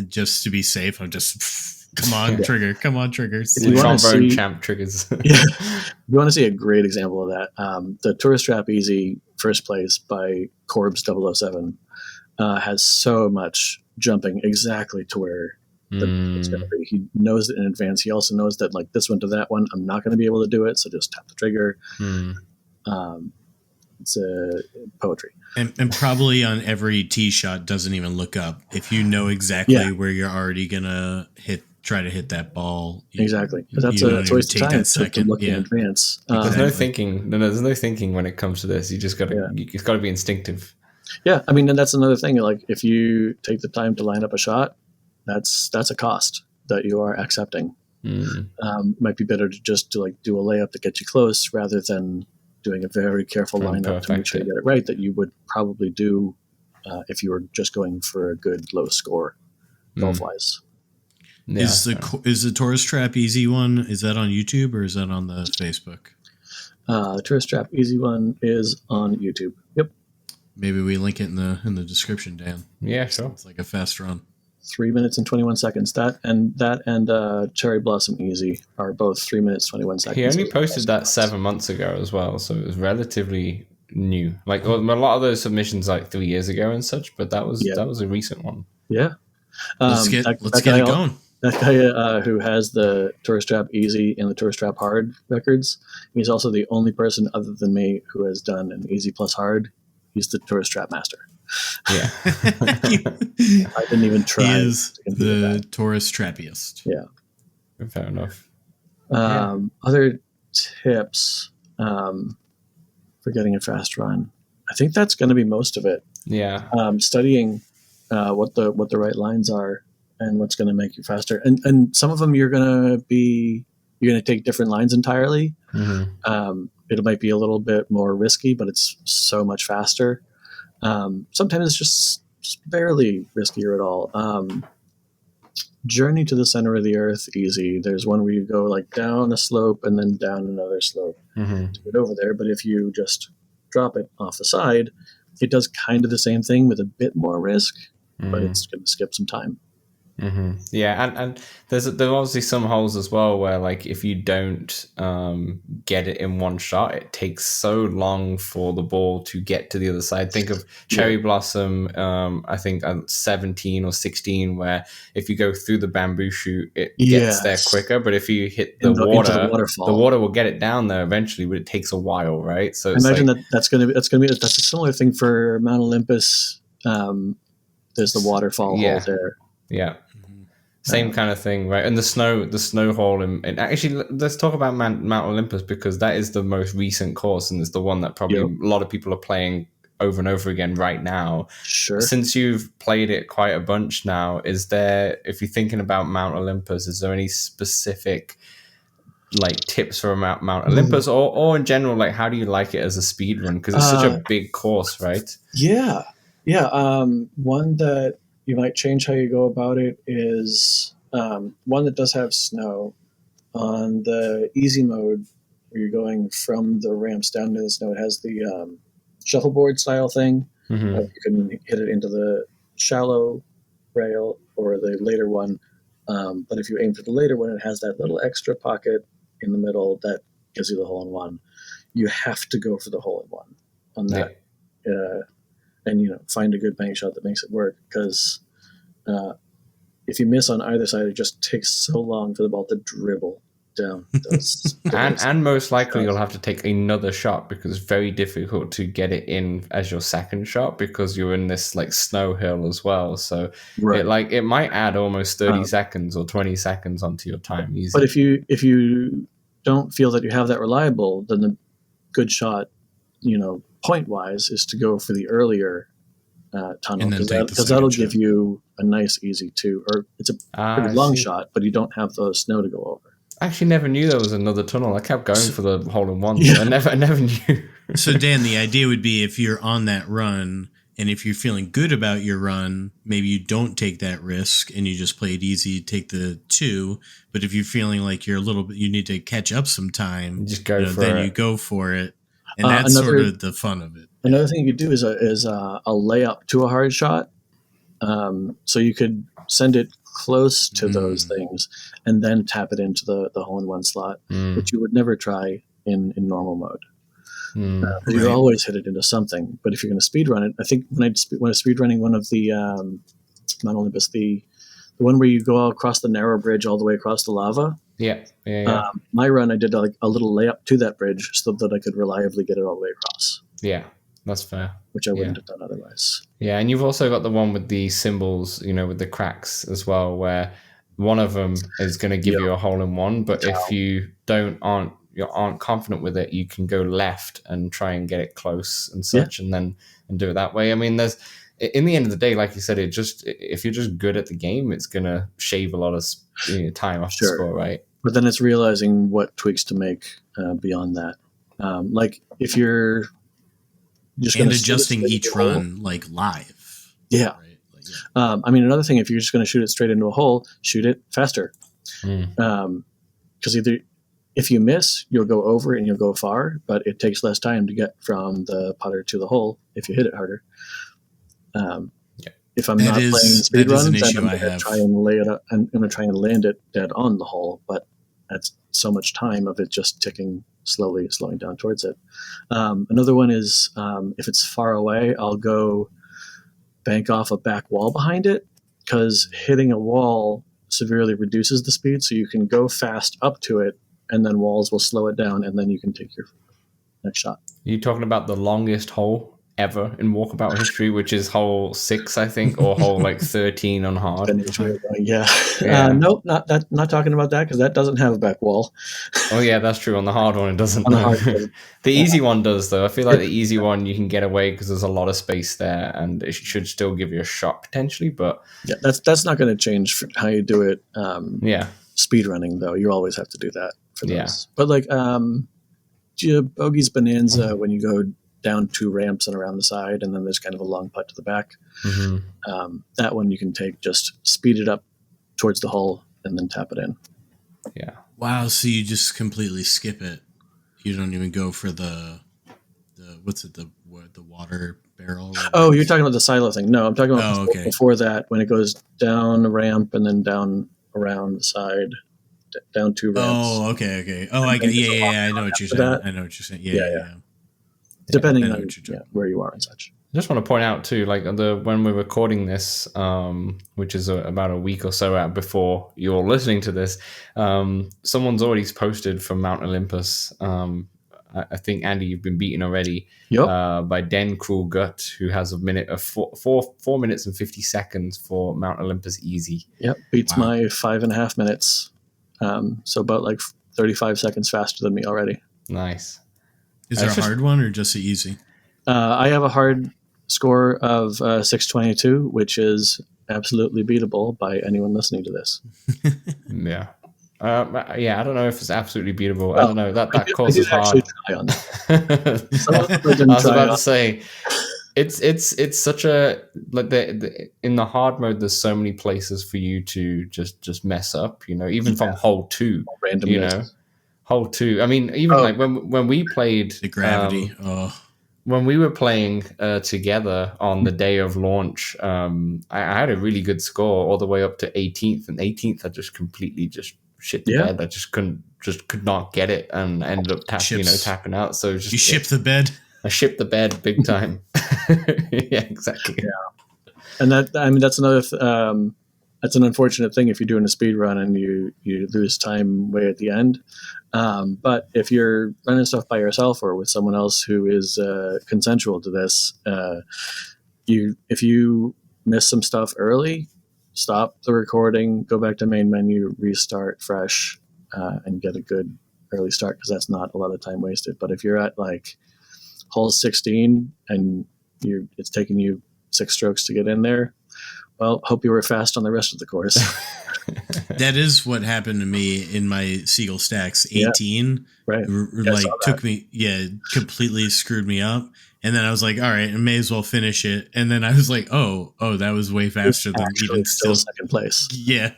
just to be safe, I'm just come on trigger. You want to see champ triggers. You want to see a great example of that. The Tourist Trap Easy first place by Corbs 007 has so much jumping exactly to where that it's going to be. He knows it in advance. He also knows that like this one to that one, I'm not going to be able to do it. So just tap the trigger. It's poetry. And probably on every tee shot doesn't even look up. If you know exactly where you're already going to try to hit that ball. Exactly. That's a waste of time to look in advance. There's no thinking. No, there's no thinking when it comes to this. You just got to, it's got to be instinctive. Yeah. I mean, and that's another thing. Like if you take the time to line up a shot, that's a cost that you are accepting. Might be better to just do a layup that gets you close rather than doing a very careful lineup to make sure you get it right that you would probably do if you were just going for a good low score golf wise. Yeah. Is the Tourist Trap Easy one, is that on YouTube or is that on the Facebook? The Tourist Trap Easy one is on YouTube. Yep. Maybe we link it in the description, Dan. Yeah, sure. It's like a fast run. 3 minutes and 21 seconds. That and Cherry Blossom Easy are both 3 minutes 21 seconds. He only posted that 7 months ago as well, so it was relatively new. Like a lot of those submissions like 3 years ago and such, but that was a recent one. Yeah. Let's get it going. That guy who has the Tourist Trap Easy and the Tourist Trap Hard records, he's also the only person other than me who has done an Easy plus Hard. He's the Tourist Trap Master. Yeah. I didn't even try. He is the Tourist Trappiest. Yeah. Fair enough. Other tips for getting a fast run. I think that's going to be most of it. Yeah. Studying what the right lines are and what's going to make you faster. And some of them you're going to take different lines entirely. It might be a little bit more risky, but it's so much faster. Sometimes it's just barely riskier at all. Journey to the Center of the Earth, easy. There's one where you go like down a slope and then down another slope to get over there. But if you just drop it off the side, it does kind of the same thing with a bit more risk, but it's going to skip some time. Yeah, and there's obviously some holes as well where like if you don't get it in one shot, it takes so long for the ball to get to the other side. Think of Cherry Blossom, I think 17 or 16, where if you go through the bamboo shoot, it gets there quicker. But if you hit the water, the water will get it down there eventually, but it takes a while, right? So it's imagine that's a similar thing for Mount Olympus. There's the waterfall hole there. Yeah. Same kind of thing, right? And the snow hole, and actually, let's talk about Mount Olympus because that is the most recent course, and it's the one that probably a lot of people are playing over and over again right now. Sure. Since you've played it quite a bunch now, is there, if you're thinking about Mount Olympus, is there any specific like tips for Mount Olympus, or in general, like how do you like it as a speed run? Because it's such a big course, right? Yeah. One that you might change how you go about it is one that does have snow. On the easy mode, where you're going from the ramps down to the snow, it has the shuffleboard style thing. You can hit it into the shallow rail or the later one. But if you aim for the later one, it has that little extra pocket in the middle that gives you the hole in one. You have to go for the hole in one on that. And find a good bank shot that makes it work, because if you miss on either side, it just takes so long for the ball to dribble down those and most likely you'll have to take another shot because it's very difficult to get it in as your second shot because you're in this like snow hill as well. So it might add almost 30 seconds or 20 seconds onto your time easy. But if you don't feel that you have that reliable, then the good shot, point wise, is to go for the earlier tunnel, because that'll give you a nice easy two, or it's a pretty long shot, but you don't have the snow to go over. I actually never knew there was another tunnel. I kept going for the hole in one. I never knew. So Dan, the idea would be if you're on that run and if you're feeling good about your run, maybe you don't take that risk and you just play it easy, take the two. But if you're feeling like you're you need to catch up some time, just go for it. Then you go for it. And that's sort of the fun of it. Another thing you could do is a layup to a hard shot. So you could send it close to those things and then tap it into the hole-in-one slot, which you would never try in normal mode. You always hit it into something. But if you're going to speed run it, I think when I was speed running one of the Mount Olympus, the the one where you go across the narrow bridge all the way across the lava. Yeah. My run, I did like a little layup to that bridge so that I could reliably get it all the way across. Yeah, that's fair. Which I wouldn't have done otherwise. Yeah, and you've also got the one with the symbols, with the cracks as well, where one of them is going to give you a hole in one, but if you aren't confident with it, you can go left and try and get it close and such, and do it that way. I mean, there's in the end of the day, like you said, if you're just good at the game, it's going to shave a lot of time off the score, right? But then it's realizing what tweaks to make beyond that. Like if you're just and adjusting each run like live. Yeah. Right? I mean, another thing, if you're just going to shoot it straight into a hole, shoot it faster. Because either if you miss, you'll go over and you'll go far, but it takes less time to get from the putter to the hole if you hit it harder. If I'm not playing speedrun, then I'm going to try and lay it up. I'm going to try and land it dead on the hole, but that's so much time of it just ticking slowly, slowing down towards it. Another one is if it's far away, I'll go bank off a back wall behind it, because hitting a wall severely reduces the speed, so you can go fast up to it, and then walls will slow it down, and then you can take your next shot. Are you talking about the longest hole ever in Walkabout history, which is hole 6, I think, or hole like 13 on hard? Nope, not talking about that, because that doesn't have a back wall. Oh yeah, that's true. On the hard one, it doesn't. The easy one does, though. I feel like the easy one you can get away because there's a lot of space there, and it should still give you a shot potentially. But that's not going to change how you do it. Speed running, though, you always have to do that for those. But like Bogey's Bonanza, when you go down 2 ramps and around the side, and then there's kind of a long putt to the back. That one you can just speed it up towards the hole and then tap it in. Yeah. Wow. So you just completely skip it. You don't even go for the water barrel. Oh, you're talking about the silo thing. No, I'm talking about before that, when it goes down a ramp and then down around the side, down 2 ramps. Oh, okay. Oh, I get. Yeah. I know what you're saying. Yeah. Depending on where you are and such. I just want to point out too, like when we're recording this, which is about a week or so out before you're listening to this, someone's already posted from Mount Olympus. I think, Andy, you've been beaten already by Den Cruel Gut, who has a minute of 4 minutes and 50 seconds for Mount Olympus easy. Yep, beats my 5.5 minutes. So about like 35 seconds faster than me already. Nice. Is there a hard one or just the easy? I have a hard score of 622, which is absolutely beatable by anyone listening to this. I don't know if it's absolutely beatable. I don't know. That course is hard. Try on that. I was about to say, it's such a in the hard mode. There's so many places for you to just mess up. Even from hole 2. Random. Hole 2. I mean, even like when we played the gravity. When we were playing together on the day of launch, I had a really good score all the way up to 18th, and 18th I just completely shit the bed. I could not get it, and ended up tapping out. So you shipped the bed. I shipped the bed big time. Yeah, exactly. Yeah, and that's another. That's an unfortunate thing if you're doing a speed run and you lose time way at the end. But if you're running stuff by yourself or with someone else who is consensual to this, if you miss some stuff early, stop the recording, go back to main menu, restart fresh, and get a good early start, because that's not a lot of time wasted. But if you're at like hole 16 and it's taking you 6 strokes to get in there, well, hope you were fast on the rest of the course. That is what happened to me in my Seagull Stacks 18. Right. Took me, completely screwed me up. And then I was like, all right, I may as well finish it. And then I was like, oh, that was way faster than even still second place. Yeah.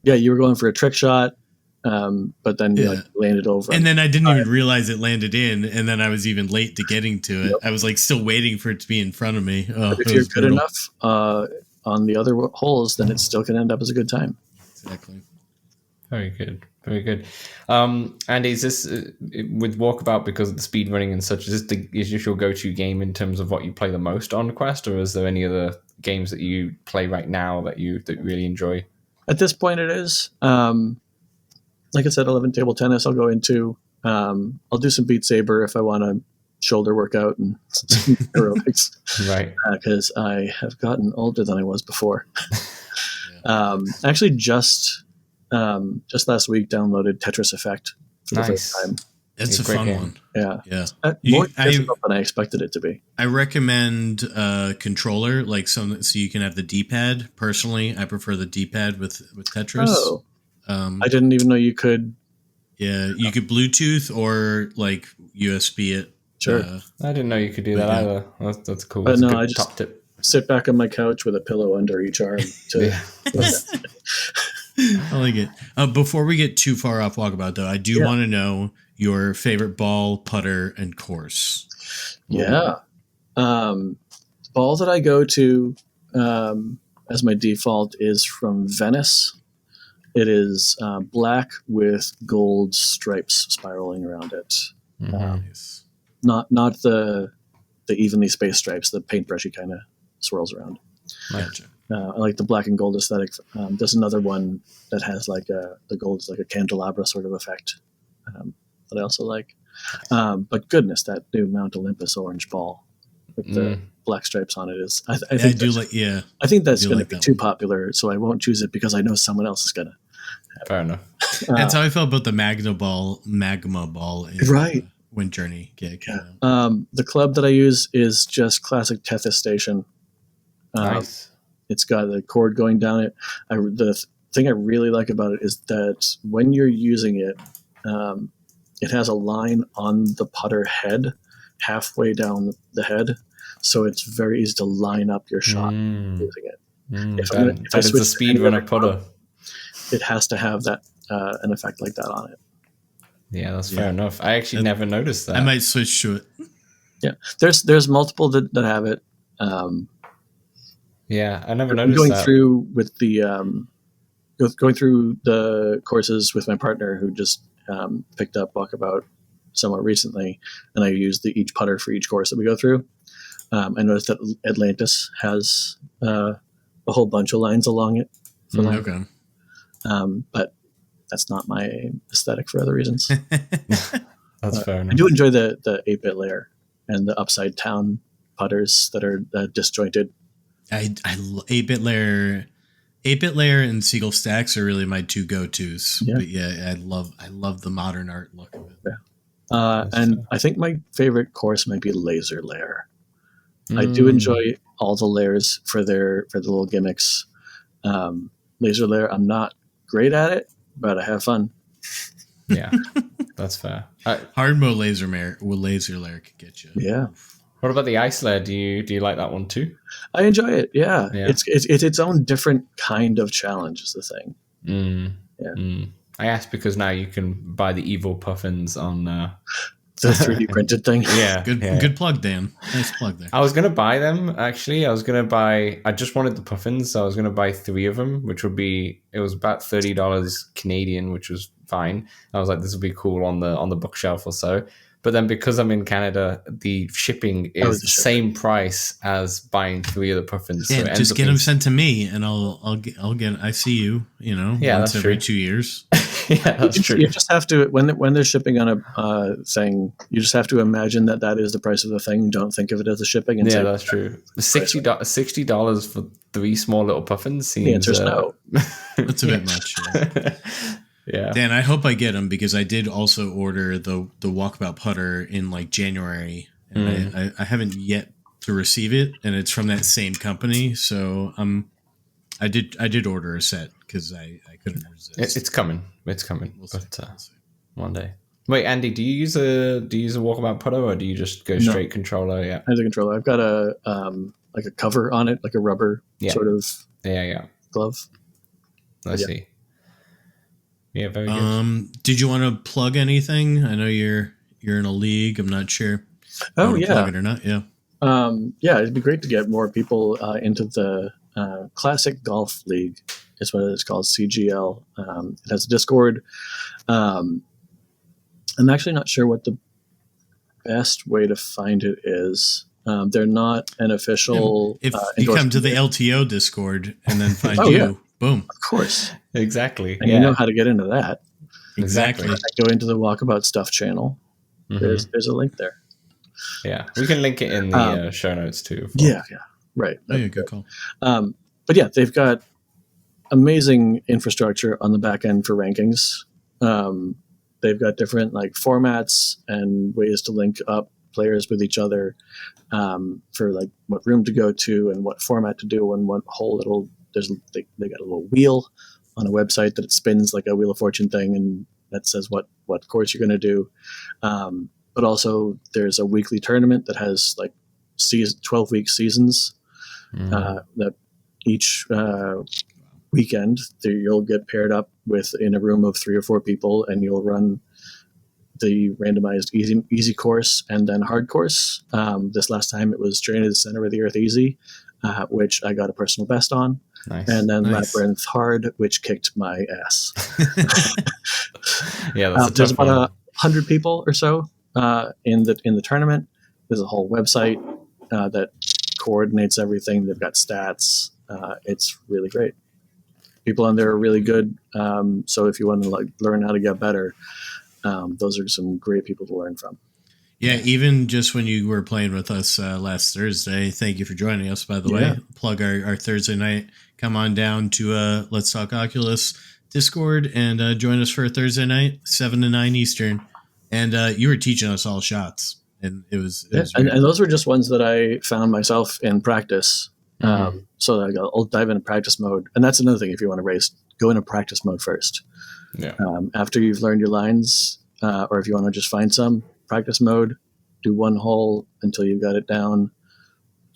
You were going for a trick shot, but then you landed over. And then I didn't even realize it landed in. And then I was even late to getting to it. Yep. I was like still waiting for it to be in front of me. But if you're good enough on the other holes, then it still can end up as a good time. Exactly. Very good. Very good. And is this with Walkabout, because of the speed running and such? Is this your go-to game in terms of what you play the most on Quest, or is there any other games that you play right now that you really enjoy? At this point, it is. Like I said, 11 table tennis. I'll go into. I'll do some Beat Saber if I want a shoulder workout and some aerobics, Right? Because I have gotten older than I was before. Actually, just last week, downloaded Tetris Effect for the first time. It's a fun one. Yeah. More difficult than I expected it to be. I recommend a controller, like so you can have the D-pad. Personally, I prefer the D-pad with Tetris. Oh. I didn't even know you could. Yeah, you could Bluetooth or like USB it. Sure. I didn't know you could do that either. That's cool. But that's no, a good I just top tip. Sit back on my couch with a pillow under each arm. I like it. Before we get too far off Walkabout, though, I do want to know your favorite ball, putter, and course. Yeah. Ball that I go to as my default is from Venice. It is black with gold stripes spiraling around it. Nice. Not the evenly spaced stripes, the paintbrushy kind of swirls around. Gotcha. I like the black and gold aesthetic. There's another one that has like the gold is like a candelabra sort of effect that I also like. But goodness, that new Mount Olympus orange ball with the black stripes on it is. I think that's going to be too popular, so I won't choose it because I know someone else is going to. Fair enough. That's how I felt about the magma ball in right. Wind Journey. Yeah. The club that I use is just classic Tethys Station. Nice. It's got the cord going down it. The thing I really like about it is that when you're using it, it has a line on the putter head, halfway down the head, so it's very easy to line up your shot using it. If I switch a speed runner putter, it has to have that an effect like that on it. Yeah, that's fair enough. I actually never noticed that. I might switch to it. Yeah, there's multiple that have it. Yeah, I never noticed going that. through with the going through the courses with my partner who just picked up Walkabout somewhat recently, and I use each putter for each course that we go through. I noticed that Atlantis has a whole bunch of lines along it. Okay. But that's not my aesthetic for other reasons. That's fair enough. I do enjoy the 8-bit layer and the upside down putters that are disjointed. I 8-bit layer and Seagull Stacks are really my two go-tos. Yeah. But yeah, I love the modern art look of it. Yeah. And I think my favorite course might be Laser Layer. I do enjoy all the layers for the little gimmicks. Laser Layer, I'm not great at it, but I have fun. Yeah, that's fair. Hard mode laser layer could get you. Yeah. What about the ice layer? Do you like that one too? I enjoy it. Yeah. It's its own different kind of challenge is the thing. I asked because now you can buy the evil puffins on the 3D printed thing. Yeah. Good plug, Dan. Nice plug there. I was going to buy them, actually. I just wanted the puffins, so I was going to buy 3 of them, it was about $30 Canadian, which was fine. I was like, this would be cool on the bookshelf or so. But then because I'm in Canada, the shipping is the same price as buying 3 of the puffins. Yeah, so just get them sent to me, and I'll get. I see you. Once every 2 years. Yeah, that's true. You just have to when they're shipping on a thing, you just have to imagine that is the price of the thing. Don't think of it as a shipping. And that's true. $60 for 3 small little puffins seems. The answer's no. That's a bit much. Yeah. Yeah. Dan, I hope I get them because I did also order the Walkabout putter in like January, and I haven't yet to receive it, and it's from that same company. So I did order a set because I couldn't resist. It's coming. It's coming. We'll see. One day. Wait, Andy, do you use a Walkabout putter or do you just go straight controller? Yeah, as a controller, I've got a like a cover on it, like a rubber sort of glove. I see. Yeah, very good. Did you want to plug anything? I know you're in a league. I'm not sure. Oh yeah, plug it or not? Yeah. Yeah, it'd be great to get more people into the classic golf league. is what it's called, CGL. It has a Discord. I'm actually not sure what the best way to find it is. They're not an official. If you come to the LTO Discord and then find boom. Of course. Exactly. And you know how to get into that. Exactly. Go into the Walkabout Stuff channel. Mm-hmm. There's a link there. Yeah, we can link it in the show notes too. Yeah, right. Oh, yeah, good call. But yeah, they've got amazing infrastructure on the back end for rankings. They've got different like formats and ways to link up players with each other for like what room to go to and what format to do and what whole they got a little wheel on a website that it spins like a Wheel of Fortune thing, and that says what course you're going to do. But also there's a weekly tournament that has like 12-week seasons that each weekend you'll get paired up in a room of 3 or 4 people, and you'll run the randomized easy course and then hard course. This last time it was Journey to the Center of the Earth Easy, which I got a personal best on. Nice. And then Labyrinth Hard, which kicked my ass. Yeah, that's there's about 100 people or so in the tournament. There's a whole website that coordinates everything. They've got stats. It's really great. People on there are really good. So if you want to like learn how to get better, those are some great people to learn from. Yeah, even just when you were playing with us last Thursday, thank you for joining us, by the way. Plug our Thursday night. Come on down to Let's Talk Oculus Discord and join us for a Thursday night, 7 to 9 Eastern. And you were teaching us all shots. And it was and those were just ones that I found myself in practice. So I'll dive into practice mode. And that's another thing, if you want to race, go into practice mode first. Yeah. After you've learned your lines, or if you want to just find some, practice mode, do one hole until you've got it down,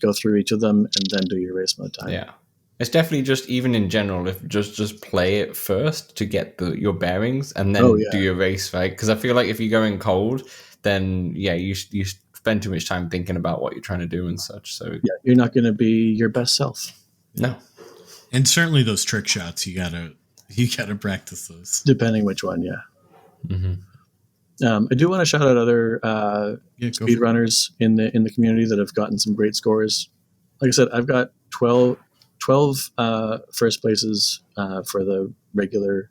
go through each of them, and then do your race mode time. Yeah. It's definitely just, even in general, if just play it first to get your bearings and then do your race, right? Because I feel like if you go in cold, then you spend too much time thinking about what you're trying to do and such. So you're not going to be your best self. No. And certainly those trick shots, you gotta practice those. Depending which one, I do want to shout out other speedrunners in the community that have gotten some great scores. Like I said, I've got 12 first places for the regular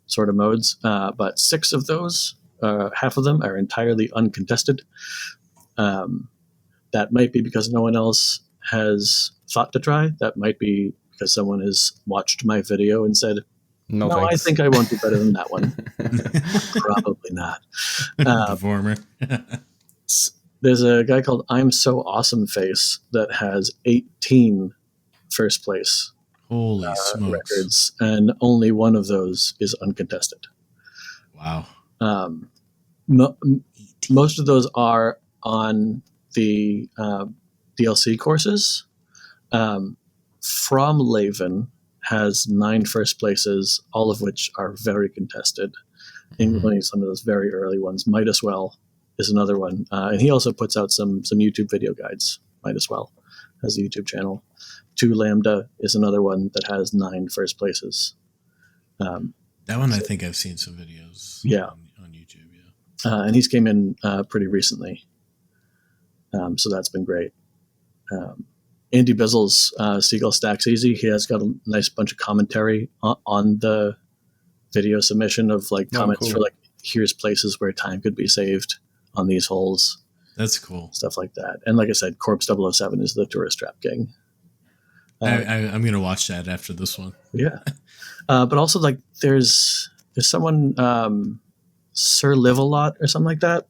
sort of modes, but 6 of those, half of them are entirely uncontested. That might be because no one else has thought to try. That might be because someone has watched my video and said, no, I think I won't do better than that one. Probably not. Performer. There's a guy called I'm So Awesome Face that has 18 first place records, and only one of those is uncontested. Wow. Most of those are on the DLC courses. From Laven has 9 first places, all of which are very contested, including some of those very early ones. Might As Well is another one. And he also puts out some YouTube video guides. Might As Well has a YouTube channel. 2 Lambda is another one that has 9 first places. That one, I think I've seen some videos on YouTube. Yeah. And he's came in pretty recently. So that's been great. Andy Bizzle's Seagull Stacks Easy. He has got a nice bunch of commentary on the video submission of like comments for like, here's places where time could be saved on these holes. That's cool. Stuff like that. And like I said, Corpse 007 is the tourist trap king. I'm going to watch that after this one. Yeah. But also like there's someone, Sir Live-A-Lot or something like that,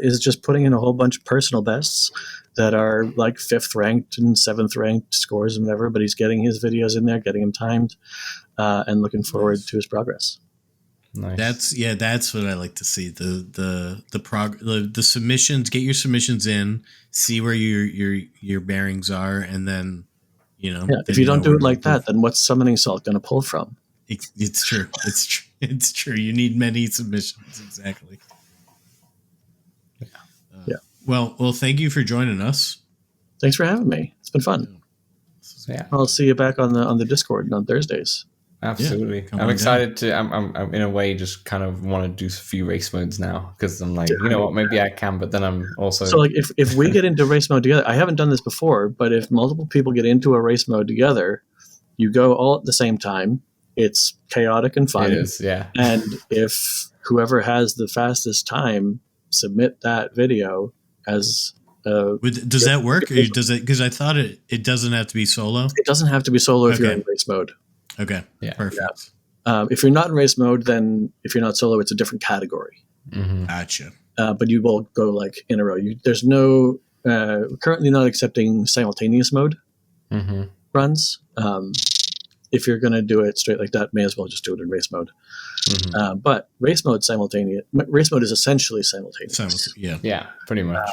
is just putting in a whole bunch of personal bests that are like 5th ranked and 7th ranked scores and whatever, but he's getting his videos in there, getting them timed, and looking forward to his progress. Nice. That's what I like to see. The submissions, get your submissions in, see where your bearings are, and then if you don't do it like that, then what's Summoning Salt going to pull from? It's true. It's true. You need many submissions. Exactly. Yeah. Well, thank you for joining us. Thanks for having me. It's been fun. Yeah. I'll see you back on the Discord on Thursdays. Absolutely. come I'm on excited to. I'm in a way just kind of want to do a few race modes now because I'm like, Yeah, you know what, maybe I can, but then I'm also So like if we get into race mode together, I haven't done this before, but if multiple people get into a race mode together, you go all at the same time. It's chaotic and fun. it is, yeah. And if whoever has the fastest time submit that video as Does that work? Or does it? Because I thought it doesn't have to be solo. it doesn't have to be solo if you're Okay. in race mode. Okay. Yeah. Perfect. If you're not in race mode, then if you're not solo, it's a different category. Mm-hmm. Gotcha. But you will go like in a row. There's no currently not accepting simultaneous mode Mm-hmm. runs. If you're going to do it straight like that, may as well just do it in race mode. Mm-hmm. But race mode simultaneous. Race mode is essentially simultaneous. Yeah. Yeah, pretty much.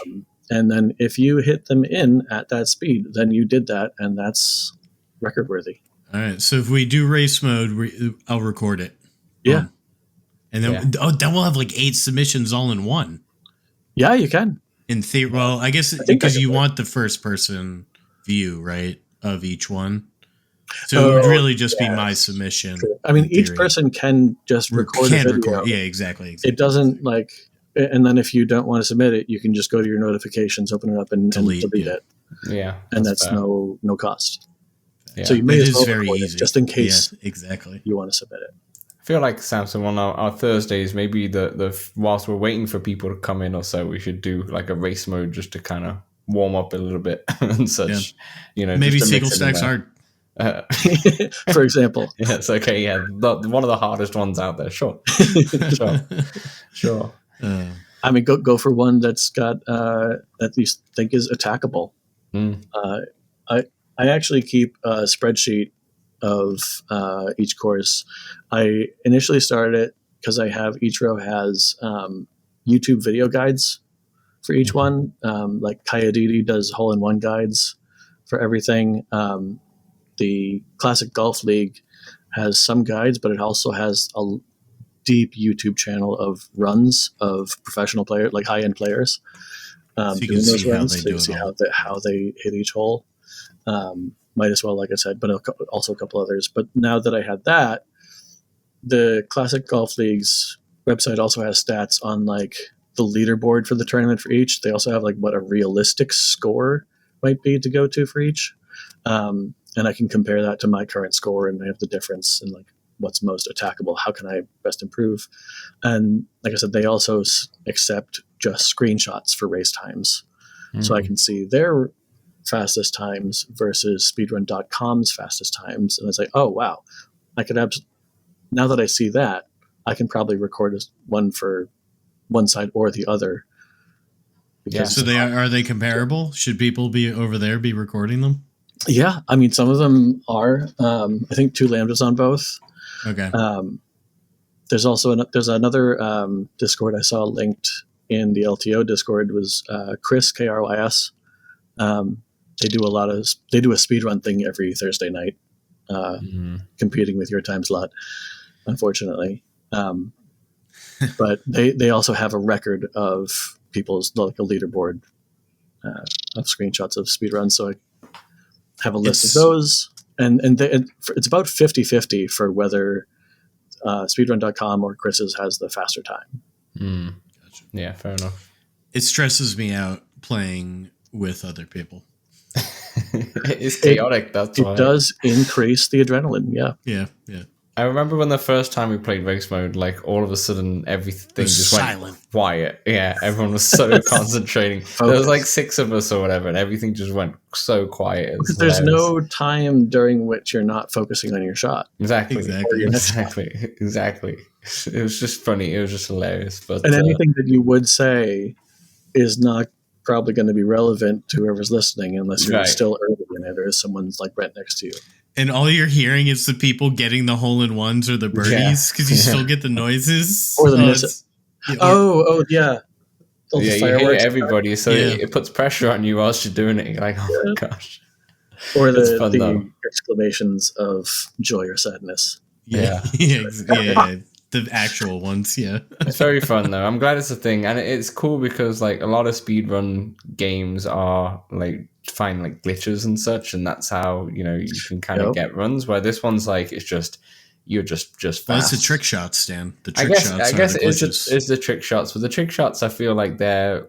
And then if you hit them in at that speed, then you did that, and that's record worthy. All right. So if we do race mode, I'll record it. Yeah. And then then we'll have like 8 submissions all in one. Yeah, you can. In theory, well, I guess think because that you could want the first person view, right, of each one. So it would really just be my submission. I mean, in each theory. person can just record a Can video. record. Yeah, exactly. It doesn't like, and then if you don't want to submit it, you can just go to your notifications, open it up, and delete yeah. it, Yeah, and that's fair. no cost. Yeah. So you may It as is well very record it, easy. just in case Yeah, exactly. you want to submit it. I feel like Samson on our Thursdays, maybe the whilst we're waiting for people to come in or so, we should do like a race mode just to kind of warm up a little bit and such. Yeah. You know, Maybe just to single mix it in stacks there. hard. For example. Yeah, it's okay. Yeah, one of the hardest ones out there. Sure, sure. I mean, go for one that's got that you think is attackable. Mm. I actually keep a spreadsheet of each course. I initially started it because I have each row has YouTube video guides for each one. Like Kayadidi does hole-in-one guides for everything. The Classic Golf League has some guides, but it also has a deep YouTube channel of runs of professional players, like high-end players, So you doing can those see how runs. they So do you it see all. how they hit each hole. Might as well, like I said, but also a couple others. But now that I had that, the Classic Golf League's website also has stats on like the leaderboard for the tournament for each. They also have like what a realistic score might be to go to for each. And I can compare that to my current score, and I have the difference in like what's most attackable. How can I best improve? And like I said, they also accept just screenshots for race times. So I can see their fastest times versus speedrun.com's fastest times. And I say, oh, wow, I could now that I see that, I can probably record one for one side or the other. Yeah. So are they comparable? Should people be over there be recording them? Yeah, I mean, some of them are. I think 2 Lambdas on both. Okay. There's also there's another Discord I saw linked in the LTO Discord was Chris KRYS. They do a speedrun thing every Thursday night, competing with your time slot, unfortunately. But they also have a record of people's like a leaderboard of screenshots of speedruns. So I have a list of those, and it's about 50-50 for whether speedrun.com or Chris's has the faster time. Gotcha. Yeah, fair enough. It stresses me out playing with other people. It's chaotic. That's why. It does increase the adrenaline. Yeah. Yeah. I remember when the first time we played race mode, like all of a sudden everything just silent. went quiet. Yeah, everyone was so concentrating. There was like 6 of us or whatever, and everything just went so quiet. Because there's no time during which you're not focusing on your shot. Exactly. Exactly. It was just funny. It was just hilarious. But And anything that you would say is not probably going to be relevant to whoever's listening unless you're Right. still early in it or someone's like right next to you. And all you're hearing is the people getting the hole-in-ones or the birdies because you still get the noises. Or the miss it's- yeah, or- Oh, yeah. All the yeah, you hear fireworks. everybody, so Yeah. it puts pressure on you whilst you're doing it. You're like, oh my gosh. Or It's fun, the though. exclamations of joy or sadness. yeah. Yeah. The actual ones, yeah. It's very fun though. I'm glad it's a thing, and it's cool because like a lot of speedrun games are like find like glitches and such, and that's how you can kind of Yep. get runs. Where this one's like it's just you're just fast. Well, it's the trick shots, Stan. The trick shots. I guess are the it's the trick shots, but the trick shots, I feel like they're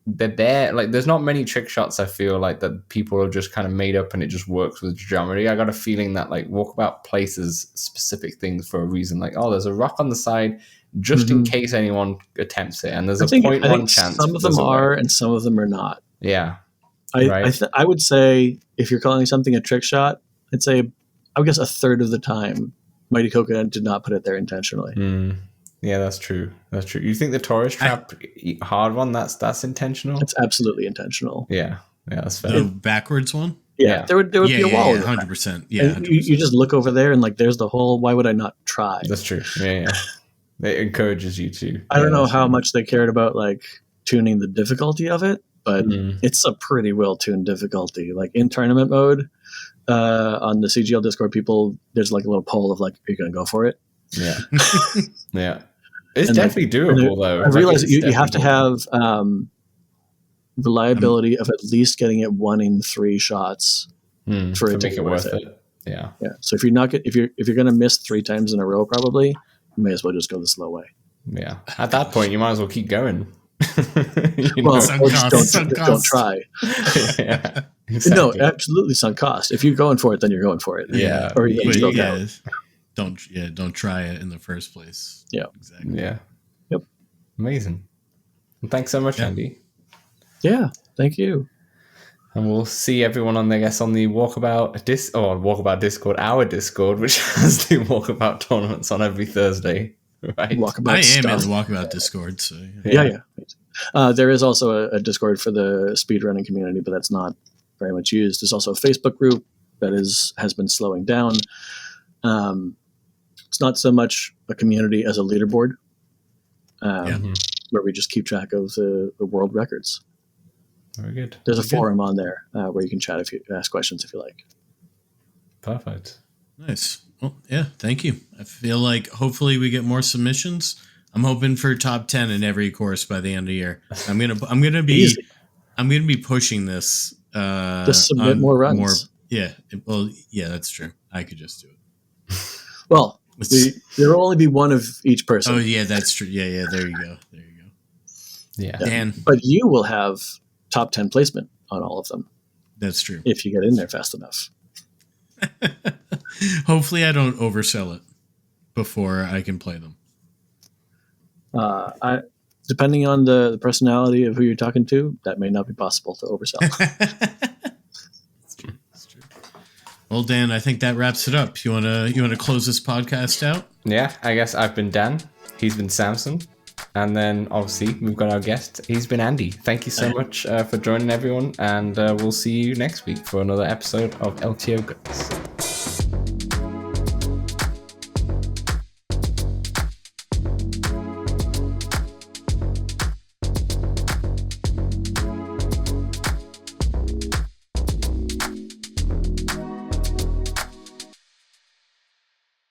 there. Like, there's not many trick shots, I feel like, that people have just kind of made up and it just works with geometry. I got a feeling that, like, Walkabout places specific things for a reason. Like, oh, there's a rock on the side just in case anyone attempts it, and there's a 0.1 chance. Some of them are, and some of them are not. Yeah. I would say, if you're calling something a trick shot, I'd say, I would guess a third of the time, Mighty Coconut did not put it there intentionally. Yeah, that's true. You think the tourist trap hard one, that's intentional? It's absolutely intentional. Yeah, that's fair. The backwards one? Yeah. There would be a wall. 100%. Yeah, 100%. You just look over there and, like, there's the hole. Why would I not try? That's true. Yeah. It encourages you to. I don't know how much they cared about, like, tuning the difficulty of it, but it's a pretty well-tuned difficulty. Like, in tournament mode, on the CGL Discord, there's like a little poll of, like, are you going to go for it? Yeah. Yeah. It's definitely doable, though. I realize you have to have reliability of at least getting it 1 in 3 shots for it to make it worth it. Yeah. So if you're going to miss 3 times in a row, probably, you may as well just go the slow way. Yeah. At that point, you might as well keep going. Don't try. Yeah. Exactly. No, absolutely sunk cost. If you're going for it, then you're going for it. Yeah. Or you just go don't try it in the first place. Yeah. Exactly. Yeah. Yep. Amazing. Well, thanks so much, Andy. Yeah. Thank you. And we'll see everyone on the Walkabout Discord, our Discord, which has the Walkabout tournaments on every Thursday. Right. I am in the Walkabout Discord, so yeah. There is also a Discord for the speedrunning community, but that's not very much used. There's also a Facebook group that has been slowing down. It's not so much a community as a leaderboard, where we just keep track of the world records. Very good. There's a forum on there where you can chat if you ask questions if you like. Perfect. Nice. Well, yeah, thank you. I feel like hopefully we get more submissions. I'm hoping for top 10 in every course by the end of the year. I'm gonna be pushing this. Just submit more runs. Yeah, that's true. I could just do it. Well, there will only be one of each person. Oh yeah, that's true. Yeah. There you go. Yeah, Dan. But you will have top 10 placement on all of them. That's true. If you get in there fast enough. Hopefully I don't oversell it before I can play them. Depending on the personality of who you're talking to, that may not be possible to oversell. That's true. Well, Dan, I think that wraps it up. You wanna close this podcast out? Yeah, I guess I've been Dan. He's been Samson. And then, obviously, we've got our guest. He's been Andy. Thank you so much for joining, everyone. And we'll see you next week for another episode of LTO Goods.